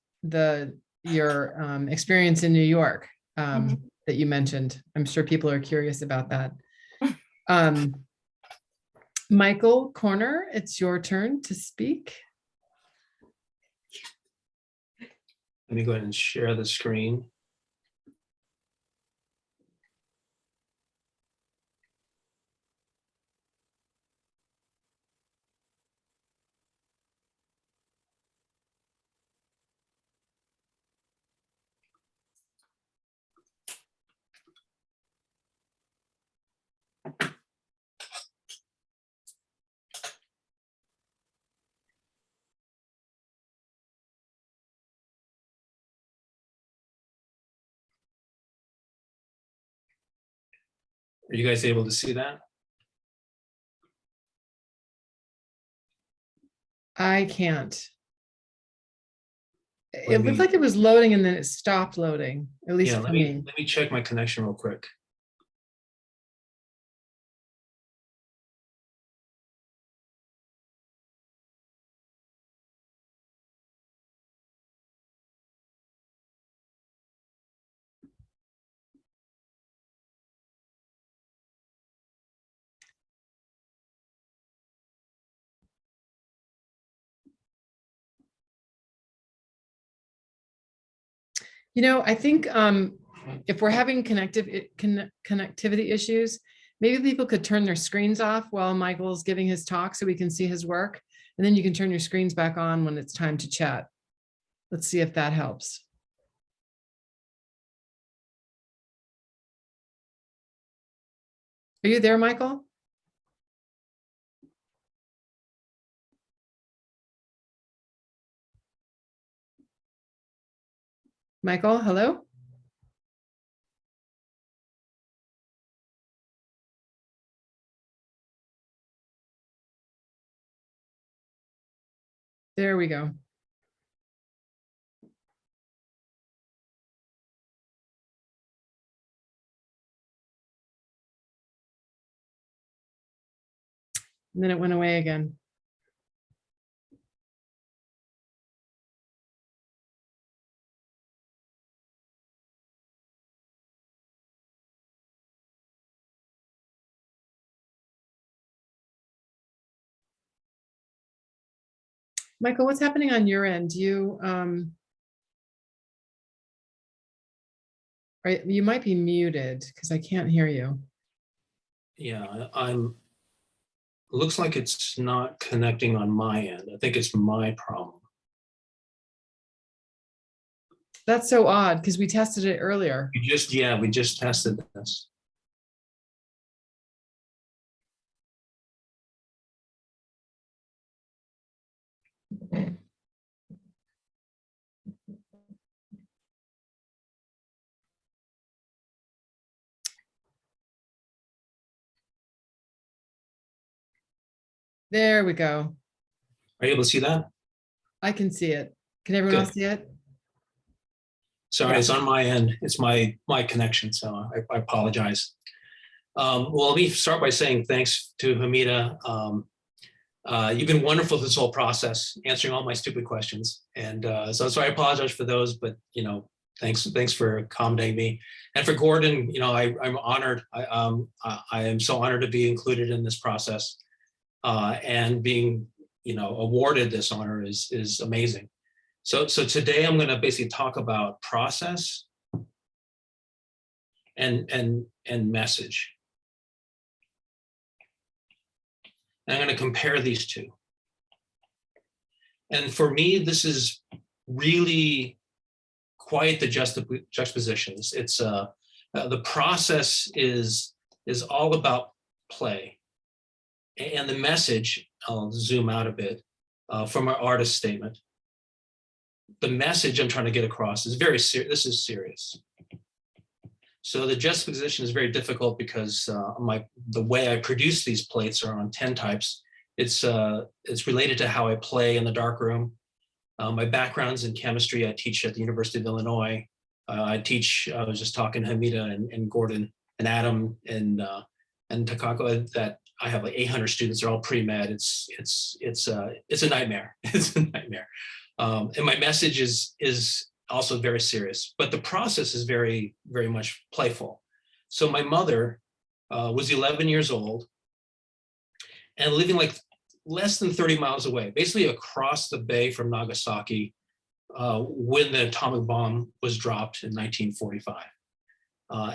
your experience in New York that you mentioned. I'm sure people are curious about that. Michael Koerner, it's your turn to speak. Let me go ahead and share the screen. Are you guys able to see that? I can't. It Let looked me- like it was loading and then it stopped loading, at least Yeah, for let me. me check my connection real quick. I think if we're having connectivity issues, maybe people could turn their screens off while Michael's giving his talk so we can see his work. And then you can turn your screens back on when it's time to chat. Let's see if that helps. Are you there, Michael? Michael, hello? There we go. And then it went away again. Michael, what's happening on your end? You might be muted because I can't hear you. Yeah, looks like it's not connecting on my end. I think it's my problem. That's so odd because we tested it earlier. We just tested this. There we go. Are you able to see that? I can see it. Can everyone else Good. see it? Sorry, Yeah. it's on my end. It's my connection, so I apologize. Well, let me start by saying thanks to Hamida. You've been wonderful this whole process, answering all my stupid questions, and so I apologize for those. But thanks for accommodating me, and for Gordon. I'm honored. I am so honored to be included in this process, and being awarded this honor is amazing. So today I'm going to basically talk about process and message. And I'm going to compare these two. And for me, this is really quite the juxtapositions. It's the process is all about play, and the message. I'll zoom out a bit from our artist statement. The message I'm trying to get across is very serious. This is serious. So the juxtaposition is very difficult because the way I produce these plates are on 10 types. It's related to how I play in the darkroom. My background's in chemistry. I teach at the University of Illinois. I was just talking to Hamida and Gordon and Adam and Takako that I have like 800 students. They're all pre-med. It's a nightmare. It's a nightmare. And my message is also very serious, but the process is very, very much playful. So my mother was 11 years old and living like less than 30 miles away, basically across the bay from Nagasaki, when the atomic bomb was dropped in 1945.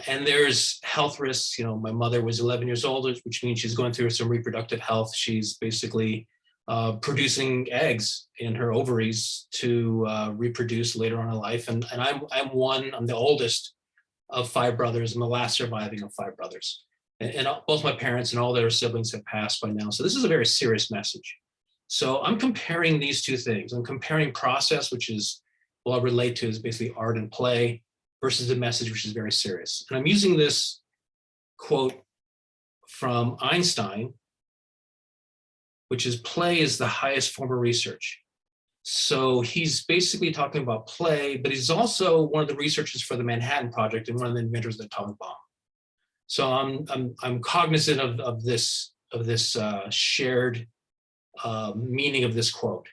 And there's health risks. My mother was 11 years old, which means she's going through some reproductive health. She's basically producing eggs in her ovaries to reproduce later on in life. And I'm the oldest of 5 brothers. I'm the last surviving of 5 brothers. And both my parents and all their siblings have passed by now. So this is a very serious message. So I'm comparing these two things. I'm comparing process, which is, I'll relate to is basically art and play, versus the message, which is very serious. And I'm using this quote from Einstein, which is play is the highest form of research. So he's basically talking about play, but he's also one of the researchers for the Manhattan Project and one of the inventors of the atomic bomb. So I'm cognizant of this shared meaning of this quote.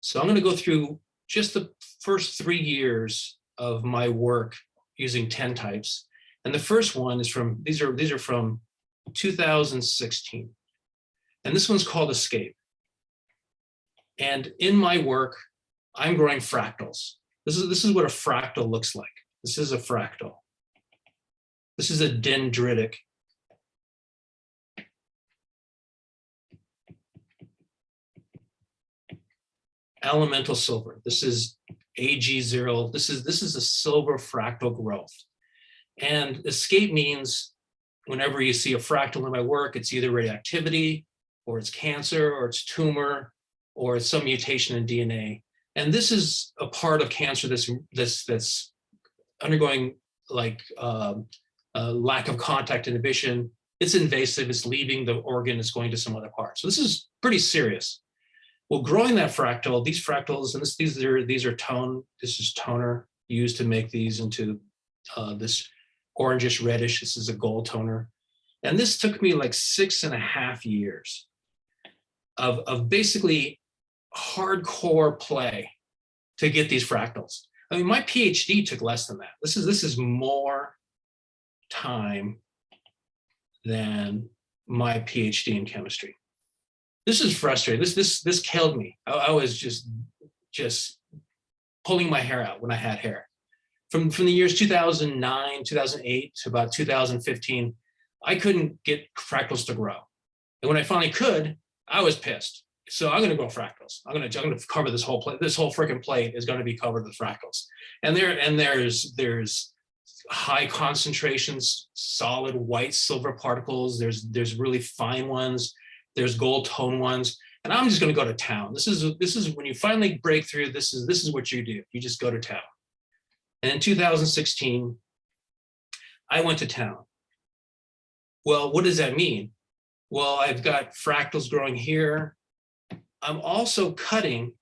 So I'm going to go through just the first 3 years of my work using 10 types, and the first one is from these are from 2016. And this one's called Escape. And in my work, I'm growing fractals. This is what a fractal looks like. This is a fractal. This is a dendritic. Elemental silver. This is AG0. This is a silver fractal growth. And escape means whenever you see a fractal in my work, it's either radioactivity, or it's cancer, or it's tumor, or it's some mutation in DNA. And this is a part of cancer that's undergoing like lack of contact inhibition. It's invasive, it's leaving the organ, it's going to some other part. So this is pretty serious. Well, growing that fractal, these fractals, and this is toner used to make these into this orangish reddish. This is a gold toner. And this took me like 6.5 years. of basically hardcore play to get these fractals. I mean, my PhD took less than that. This is more time than my PhD in chemistry. This is frustrating. This killed me. I was just pulling my hair out when I had hair. From the years 2009, 2008 to about 2015, I couldn't get fractals to grow. And when I finally could, I was pissed. So I'm going to grow fractals. I'm going to cover this whole plate. This whole freaking plate is going to be covered with fractals. And there's high concentrations, solid white silver particles. There's really fine ones. There's gold tone ones. And I'm just going to go to town. This is when you finally break through. This is what you do. You just go to town. And in 2016, I went to town. Well, what does that mean? Well, I've got fractals growing here. I'm also cutting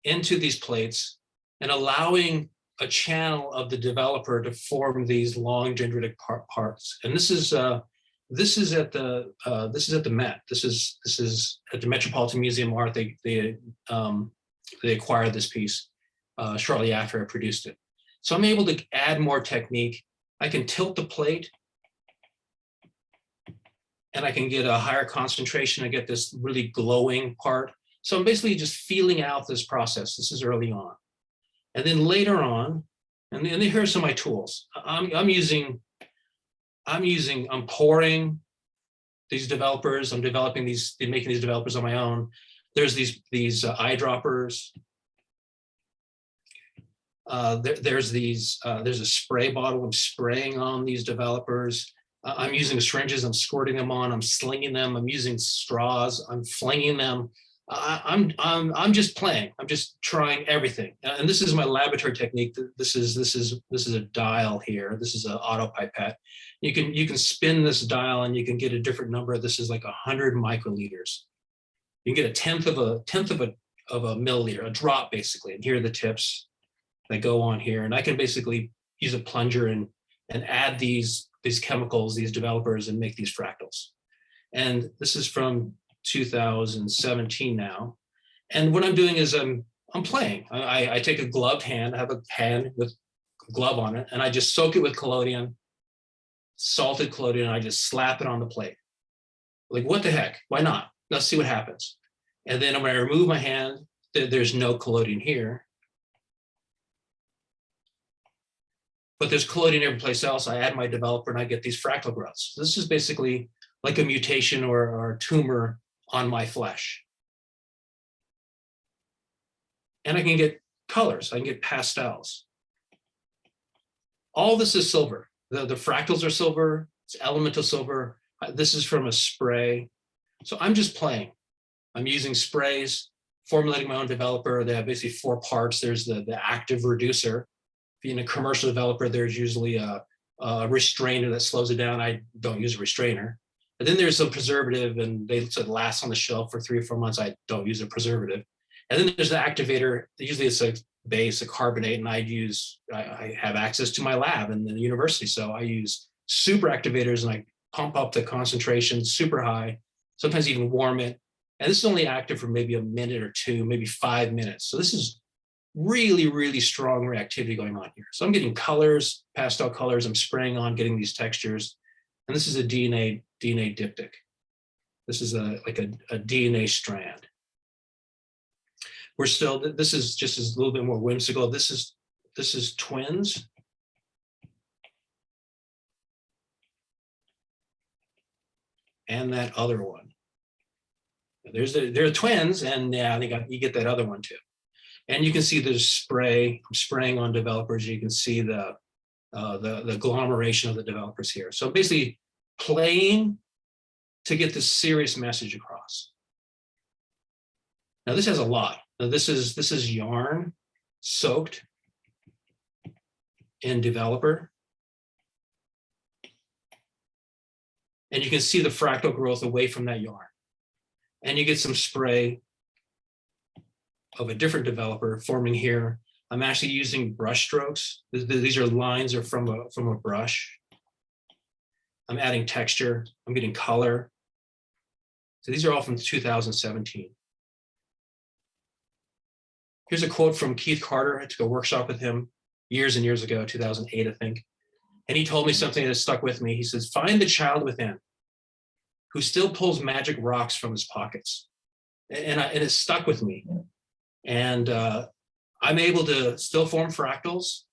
into these plates and allowing a channel of the developer to form these long dendritic parts. And this is at the Met. This is at the Metropolitan Museum of Art. They acquired this piece shortly after I produced it. So I'm able to add more technique. I can tilt the plate, and I can get a higher concentration. I get this really glowing part. So I'm basically just feeling out this process. This is early on. And then later on, and then here are some of my tools. I'm pouring these developers. I'm making these developers on my own. There's these eyedroppers. There's a spray bottle. I'm spraying on these developers. I'm using syringes. I'm squirting them on. I'm slinging them. I'm using straws. I'm flinging them. I'm just playing. I'm just trying everything. And this is my laboratory technique. This is a dial here. This is an auto pipette. You can spin this dial and you can get a different number. This is like 100 microliters. You can get a tenth of a milliliter, a drop basically. And here are the tips that go on here. And I can basically use a plunger and add these chemicals, these developers, and make these fractals. And this is from 2017 now. And what I'm doing is I'm playing. I take a gloved hand, I have a hand with a glove on it, and I just soak it with collodion, salted collodion, and I just slap it on the plate. Like, what the heck? Why not? Let's see what happens. And then when I remove my hand, there's no collodion here. But there's collodion every place else. I add my developer and I get these fractal growths. This is basically like a mutation or a tumor on my flesh. And I can get colors, I can get pastels. All this is silver. The fractals are silver, it's elemental silver. This is from a spray. So I'm just playing. I'm using sprays, formulating my own developer. They have basically 4 parts. There's the active reducer. Being a commercial developer, there's usually a restrainer that slows it down. I don't use a restrainer. And then there's some preservative, and they last on the shelf for 3 or 4 months. I don't use a preservative. And then there's the activator. Usually it's a base, a carbonate, and I have access to my lab in the university. So I use super activators and I pump up the concentration super high, sometimes even warm it. And this is only active for maybe a minute or 2, maybe 5 minutes. So this is really, really strong reactivity going on here. So I'm getting colors, pastel colors. I'm spraying on, getting these textures. And this is a DNA diptych. This is like a DNA strand. This is just a little bit more whimsical. This is twins. And that other one. They're twins, and yeah, you get that other one too. And you can see there's spray. I'm spraying on developers. You can see the agglomeration of the developers here. So basically playing to get this serious message across. Now this has a lot. Now this is yarn soaked in developer. And you can see the fractal growth away from that yarn. And you get some spray of a different developer forming here. I'm actually using brush strokes. These are lines are from a brush. I'm adding texture. I'm getting color. So these are all from 2017. Here's a quote from Keith Carter. I took a workshop with him years and years ago, 2008, I think. And he told me something that stuck with me. He says, find the child within who still pulls magic rocks from his pockets. And it stuck with me. And I'm able to still form fractals.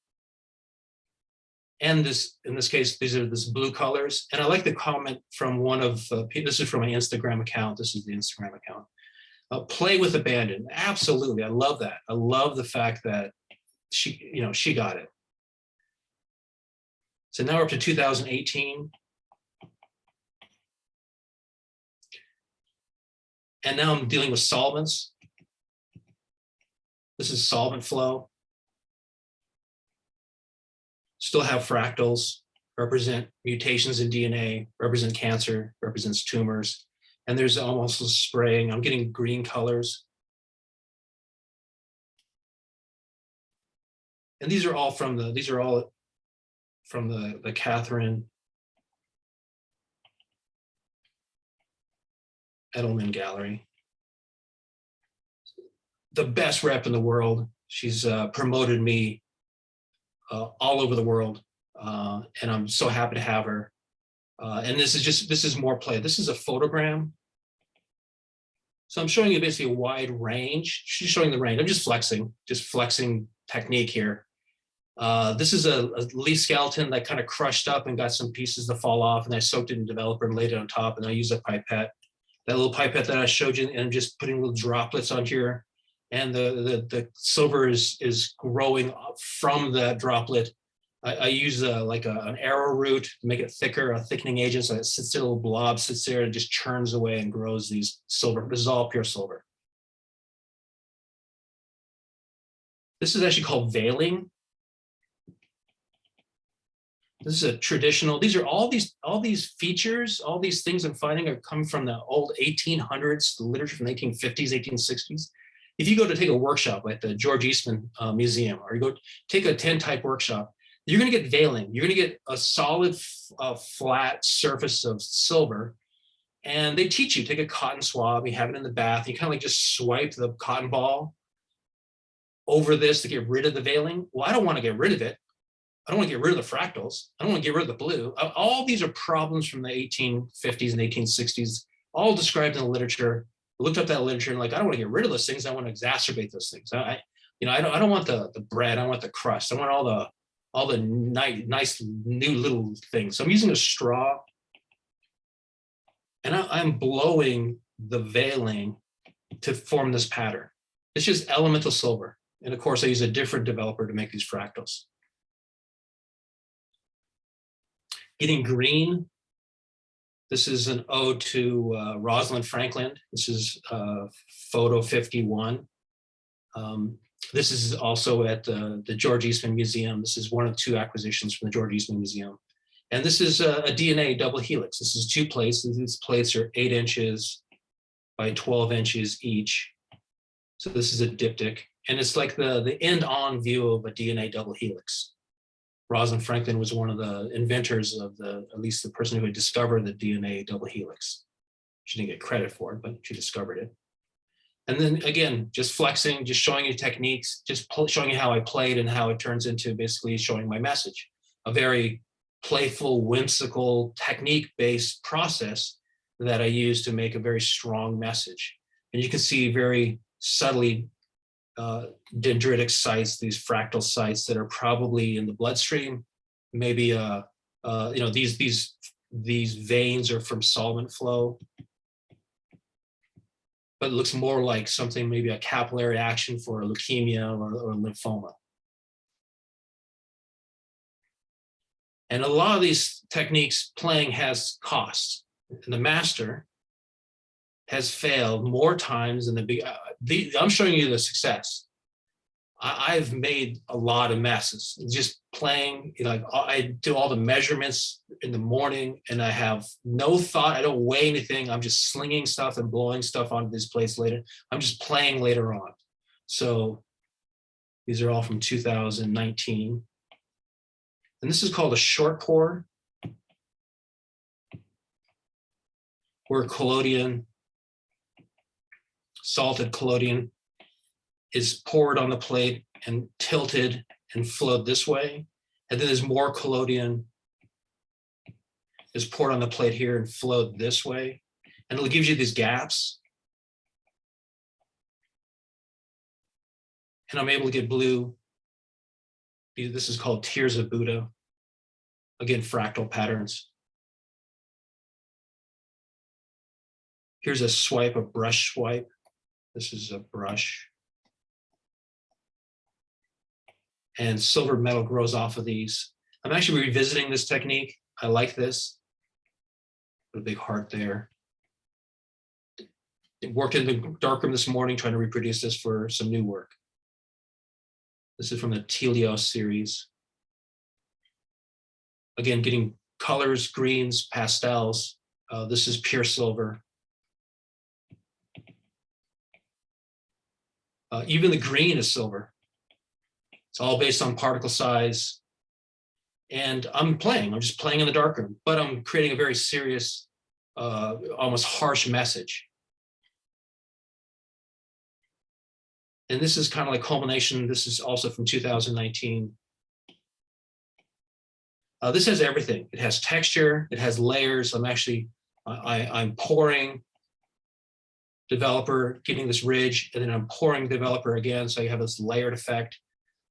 And in this case, these are this blue colors. And I like the comment from one of, this is from my Instagram account. This is the Instagram account. Play with abandon. Absolutely, I love that. I love the fact that she got it. So now we're up to 2018. And now I'm dealing with solvents. This is solvent flow. Still have fractals, represent mutations in DNA, represent cancer, represents tumors. And there's almost a spraying. I'm getting green colors. And these are all from the Catherine Edelman Gallery. The best rep in the world. She's promoted me all over the world. And I'm so happy to have her. And this is more play. This is a photogram. So I'm showing you basically a wide range. She's showing the range. I'm just flexing technique here. This is a leaf skeleton that kind of crushed up and got some pieces to fall off, and I soaked it in developer and laid it on top, and I used a pipette. That little pipette that I showed you, and I'm just putting little droplets on here. And the silver is growing from that droplet. I use an arrowroot to make it thicker, a thickening agent, so it sits there, a little blob sits there and just churns away and grows these silver. This is all pure silver. This is actually called veiling. This is a traditional, these are all these features, all these things I'm finding are coming from the old 1800s, the literature from the 1850s, 1860s. If you go to take a workshop at the George Eastman Museum, or you go take a 10-type workshop, you're going to get veiling. You're going to get a solid, flat surface of silver. And they teach you, take a cotton swab, you have it in the bath, you kind of like just swipe the cotton ball over this to get rid of the veiling. Well, I don't want to get rid of it. I don't want to get rid of the fractals. I don't want to get rid of the blue. All these are problems from the 1850s and 1860s, all described in the literature. I looked up that literature and I don't want to get rid of those things. I want to exacerbate those things. I don't want the bread. I want the crust. I want all the nice new little things. So I'm using a straw, and I'm blowing the veiling to form this pattern. It's just elemental silver. And of course, I use a different developer to make these fractals. Getting green. This is an ode to Rosalind Franklin. This is photo 51. This is also at the George Eastman Museum. This is one of two acquisitions from the George Eastman Museum. And this is a DNA double helix. This is two plates. These plates are 8 inches by 12 inches each. So this is a diptych. And it's like the end-on view of a DNA double helix. Rosalind Franklin was one of the inventors of at least the person who had discovered the DNA double helix. She didn't get credit for it, but she discovered it. And then again, just flexing, just showing you techniques, just showing you how I played and how it turns into basically showing my message. A very playful, whimsical, technique-based process that I use to make a very strong message. And you can see very subtly dendritic sites, these fractal sites that are probably in the bloodstream. Maybe these veins are from solvent flow, but it looks more like something, maybe a capillary action for leukemia or lymphoma. And a lot of these techniques playing has costs. And the master has failed more times than I'm showing you the success. I've made a lot of messes. Just playing, I do all the measurements in the morning and I have no thought. I don't weigh anything. I'm just slinging stuff and blowing stuff onto these plates later. I'm just playing later on. So these are all from 2019. And this is called a short pour, where collodion salted collodion is poured on the plate and tilted and flowed this way. And then there's more collodion is poured on the plate here and flowed this way. And it gives you these gaps. And I'm able to get blue. This is called Tears of Buddha. Again, fractal patterns. Here's a swipe, a brush swipe. This is a brush. And silver metal grows off of these. I'm actually revisiting this technique. I like this. Put a big heart there. I worked in the darkroom this morning trying to reproduce this for some new work. This is from the Telios series. Again, getting colors, greens, pastels. This is pure silver. Even the green is silver. It's all based on particle size. And I'm just playing in the darkroom, but I'm creating a very serious, almost harsh message. And this is kind of like culmination. This is also from 2019. This has everything. It has texture, it has layers. I'm pouring developer, getting this ridge, and then I'm pouring developer again. So you have this layered effect.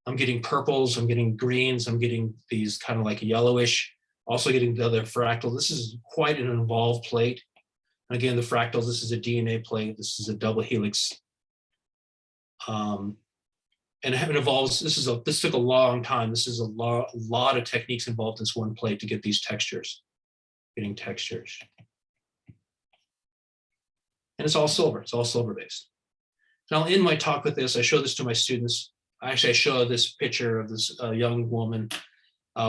I'm getting purples, I'm getting greens, I'm getting these kind of like yellowish, also getting the other fractal. This is quite an involved plate. And again, the fractals, this is a DNA plate, this is a double helix. And it involves, this took a long time. This is a lot of techniques involved in this one plate to get these textures, getting textures. And it's all silver based. And I'll end my talk with this. I show this to my students. Actually, I show this picture of this young woman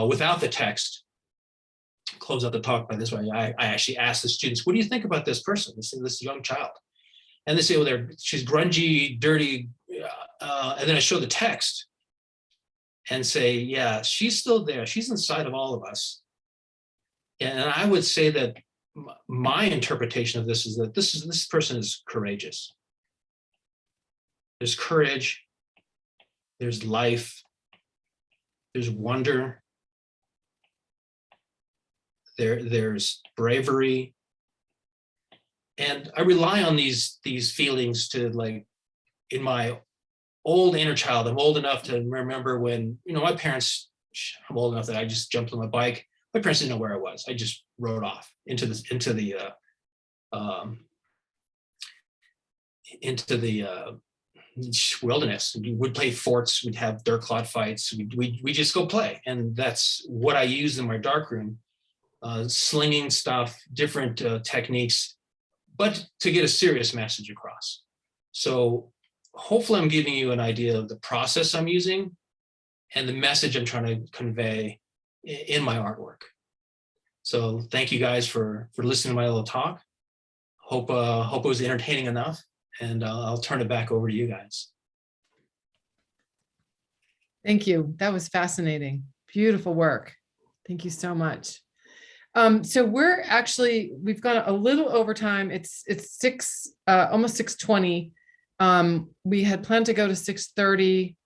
without the text. Close out the talk by this way. I actually asked the students, what do you think about this person, this young child? And they say, well, she's grungy, dirty. And then I show the text and say, yeah, she's still there. She's inside of all of us. And I would say that my interpretation of this is that this person is courageous. There's courage. There's life, there's wonder, there's bravery. And I rely on these feelings to, like, in my old inner child, I'm old enough to remember when, my parents, I'm old enough that I just jumped on my bike. My parents didn't know where I was. I just rode off into the wilderness. We would play forts, we'd have dirt clod fights, we just go play. And that's what I use in my darkroom, slinging stuff, different techniques, but to get a serious message across. So hopefully I'm giving you an idea of the process I'm using and the message I'm trying to convey in my artwork. So thank you guys for listening to my little talk. Hope it was entertaining enough. And I'll turn it back over to you guys. Thank you. That was fascinating. Beautiful work. Thank you so much. So we've gone a little over time. It's almost 6:20. We had planned to go to 6:30.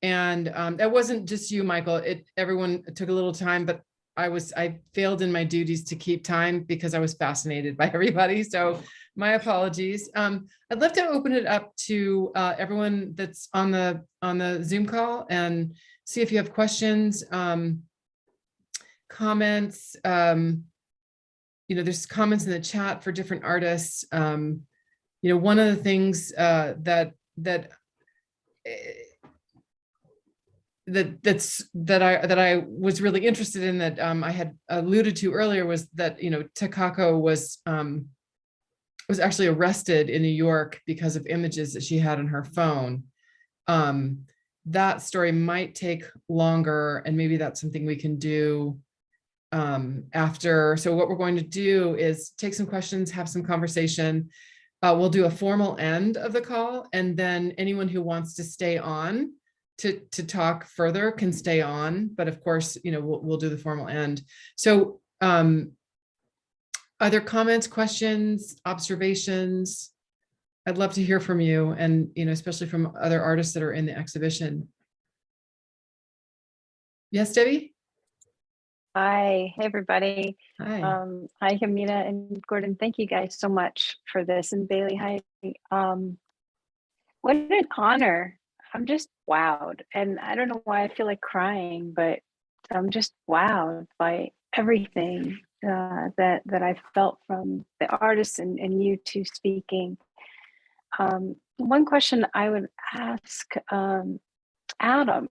And that wasn't just you, Michael. Everyone took a little time, but I failed in my duties to keep time because I was fascinated by everybody. So my apologies. I'd love to open it up to everyone that's on the Zoom call and see if you have questions, comments. There's comments in the chat for different artists. One of the things that I was really interested in, that I had alluded to earlier, was that Takako was actually arrested in New York because of images that she had on her phone. That story might take longer, and maybe that's something we can do after. So what we're going to do is take some questions, have some conversation. We'll do a formal end of the call, and then anyone who wants to stay on to talk further can stay on. But of course, we'll do the formal end. So are there comments, questions, observations? I'd love to hear from you and, especially from other artists that are in the exhibition. Yes, Debbie? Hi, hey everybody. Hi. Hi, Hamida and Gordon. Thank you guys so much for this. And Bailey, hi. What an honor. I'm just wowed. And I don't know why I feel like crying, but I'm just wowed by everything that I felt from the artists and you two speaking. One question I would ask Adam,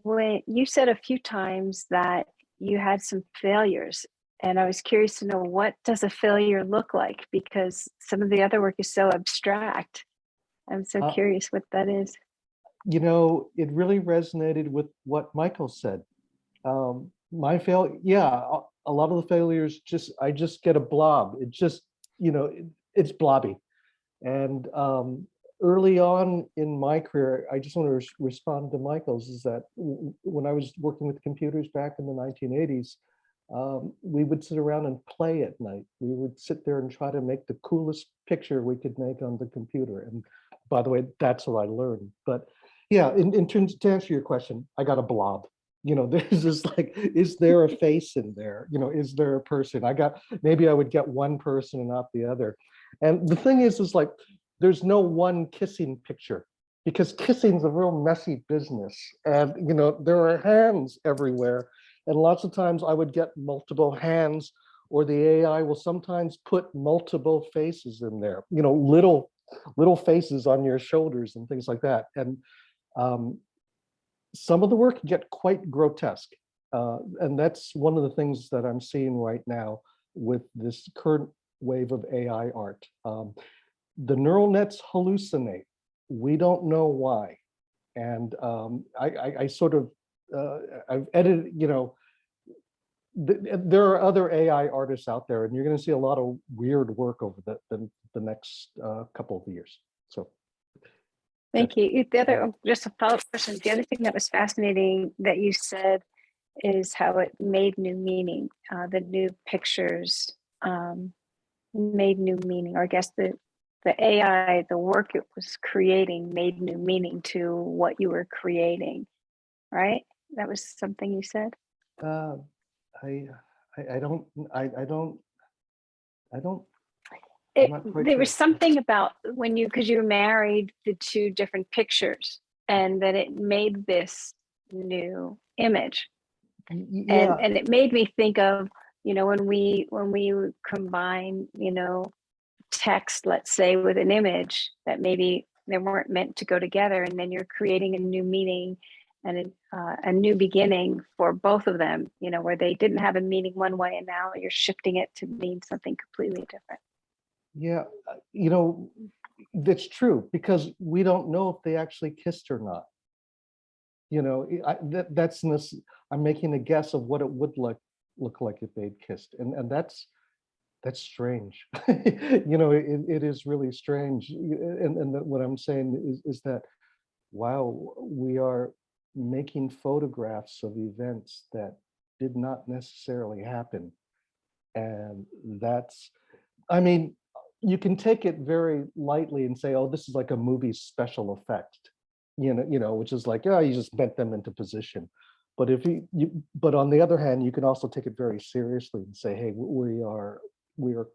when you said a few times that you had some failures, and I was curious to know, what does a failure look like? Because some of the other work is so abstract. I'm so curious what that is. It really resonated with what Michael said. My fail, yeah, a lot of the failures, I just get a blob. It just, it's blobby. And early on in my career, I just want to respond to Michael's, is that when I was working with computers back in the 1980s, we would sit around and play at night. We would sit there and try to make the coolest picture we could make on the computer. And by the way, that's what I learned. But yeah, in terms, to answer your question, I got a blob. There's this like, is there a face in there? Is there a person? Maybe I would get one person and not the other. And the thing is like, there's no one kissing picture, because kissing is a real messy business. And, there are hands everywhere. And lots of times I would get multiple hands, or the AI will sometimes put multiple faces in there, little faces on your shoulders and things like that. And some of the work get quite grotesque. And that's one of the things that I'm seeing right now with this current wave of AI art. The neural nets hallucinate. We don't know why. And I sort of, I've edited, there are other AI artists out there, and you're going to see a lot of weird work over the next couple of years. So. Thank you. The other, just a follow-up question, the other thing that was fascinating that you said is how it made new meaning. The new pictures made new meaning, or I guess the AI, the work it was creating made new meaning to what you were creating, right? That was something you said? I don't. There was something about when because you married the two different pictures, and that it made this new image. Yeah. And it made me think of, when we combine, text, let's say, with an image that maybe they weren't meant to go together, and then you're creating a new meaning and a new beginning for both of them, where they didn't have a meaning one way, and now you're shifting it to mean something completely different. Yeah, that's true, because we don't know if they actually kissed or not. I'm making a guess of what it would look like if they'd kissed, and that's strange. It is really strange. And what I'm saying is that, wow, we are making photographs of events that did not necessarily happen. And that's, I mean, you can take it very lightly and say, oh, this is like a movie special effect, which is like, oh, you just bent them into position. But but on the other hand, you can also take it very seriously and say, hey, we are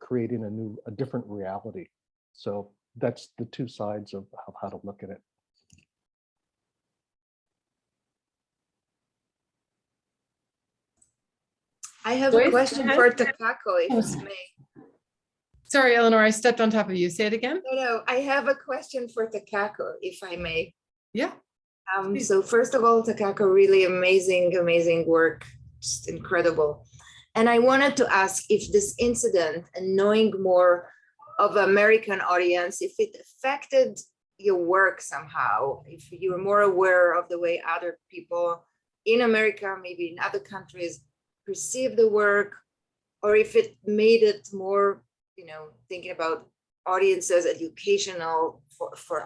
creating a different reality. So that's the two sides of how to look at it. I have Joyce, a question for Takako, if I may. Sorry, Eleanor, I stepped on top of you. Say it again. No, I have a question for Takako, if I may. Yeah. So first of all, Takako, really amazing work, just incredible. And I wanted to ask if this incident and knowing more of American audience, if it affected your work somehow, if you were more aware of the way other people in America, maybe in other countries, perceive the work, or if it made it more, thinking about audiences, educational for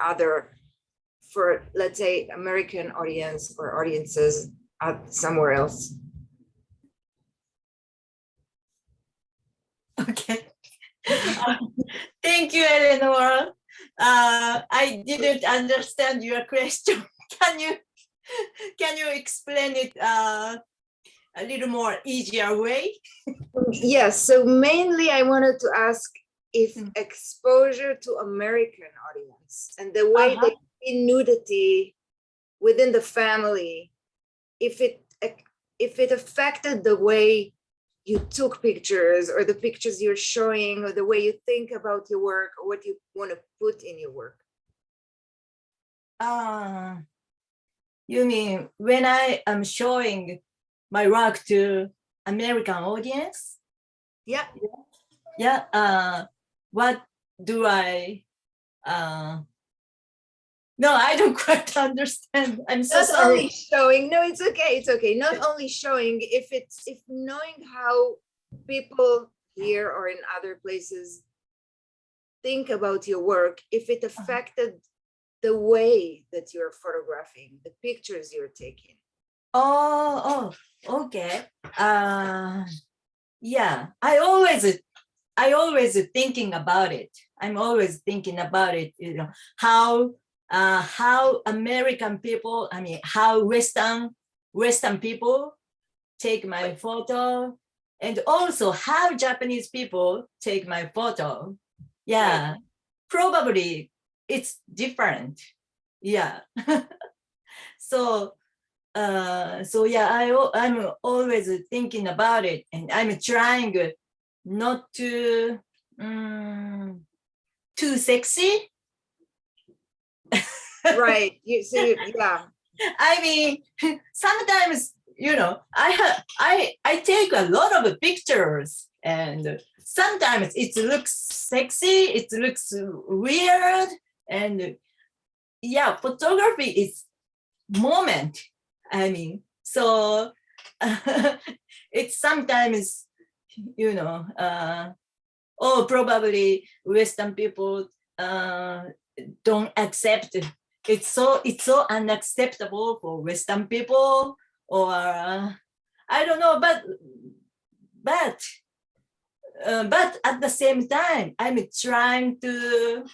let's say American audience or audiences somewhere else. Okay. Thank you, Eleanor. I didn't understand your question. Can you explain it a little more easier way? Yes, so mainly I wanted to ask if exposure to American audience and the way they see nudity within the family, if it affected the way you took pictures or the pictures you're showing or the way you think about your work or what you want to put in your work. You mean when I am showing my work to American audience? Yeah. Yeah. What do I? No, I don't quite understand. I'm so Not sorry. only showing, no, it's okay, it's okay. Not only showing, if knowing how people here or in other places think about your work, if it affected the way that you're photographing, the pictures you're taking. Oh, okay. Yeah, I always thinking about it. I'm always thinking about it, you know, how American people, I mean, how Western people take my photo, and also how Japanese people take my photo. Yeah, probably it's different. Yeah. So yeah, I'm always thinking about it, and I'm trying not to too sexy. Right. Yeah. I mean, sometimes, you know, I take a lot of pictures, and sometimes it looks sexy, it looks weird, and yeah, photography is moment. I mean, so it's sometimes, you know, probably Western people don't accept it. It's so unacceptable for Western people, or I don't know, but at the same time, I'm trying to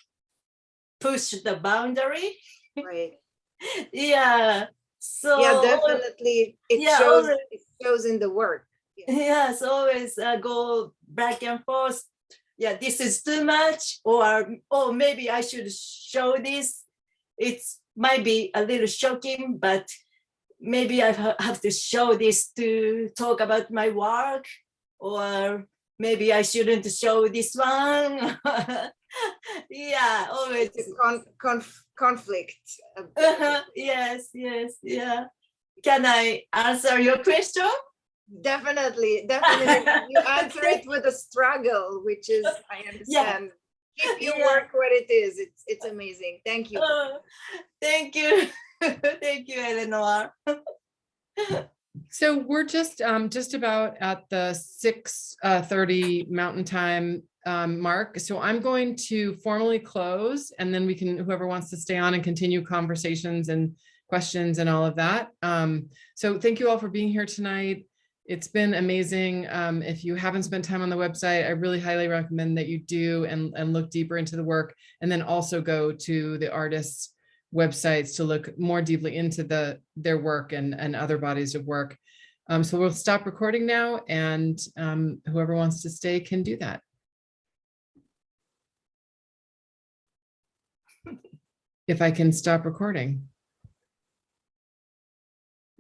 push the boundary. Right. Yeah. So Yeah, definitely. It shows in the work. Yes, always go back and forth. Yeah, this is too much, or maybe I should show this. It's might be a little shocking, but maybe I have to show this to talk about my work, or maybe I shouldn't show this one. Yeah, always. It's a conflict. Yes, yeah. Can I answer your question? Definitely. You answer it with a struggle, which is, I understand. Keep your work what it is. It's amazing. Thank you. Thank you. Thank you, Eleanor. So we're just about at the 6:30 Mountain Time mark. So I'm going to formally close, and then we can, whoever wants to stay on and continue conversations and questions and all of that. So thank you all for being here tonight. It's been amazing. If you haven't spent time on the website, I really highly recommend that you do and look deeper into the work, and then also go to the artists' websites to look more deeply into their work and other bodies of work. So we'll stop recording now, and whoever wants to stay can do that. If I can stop recording.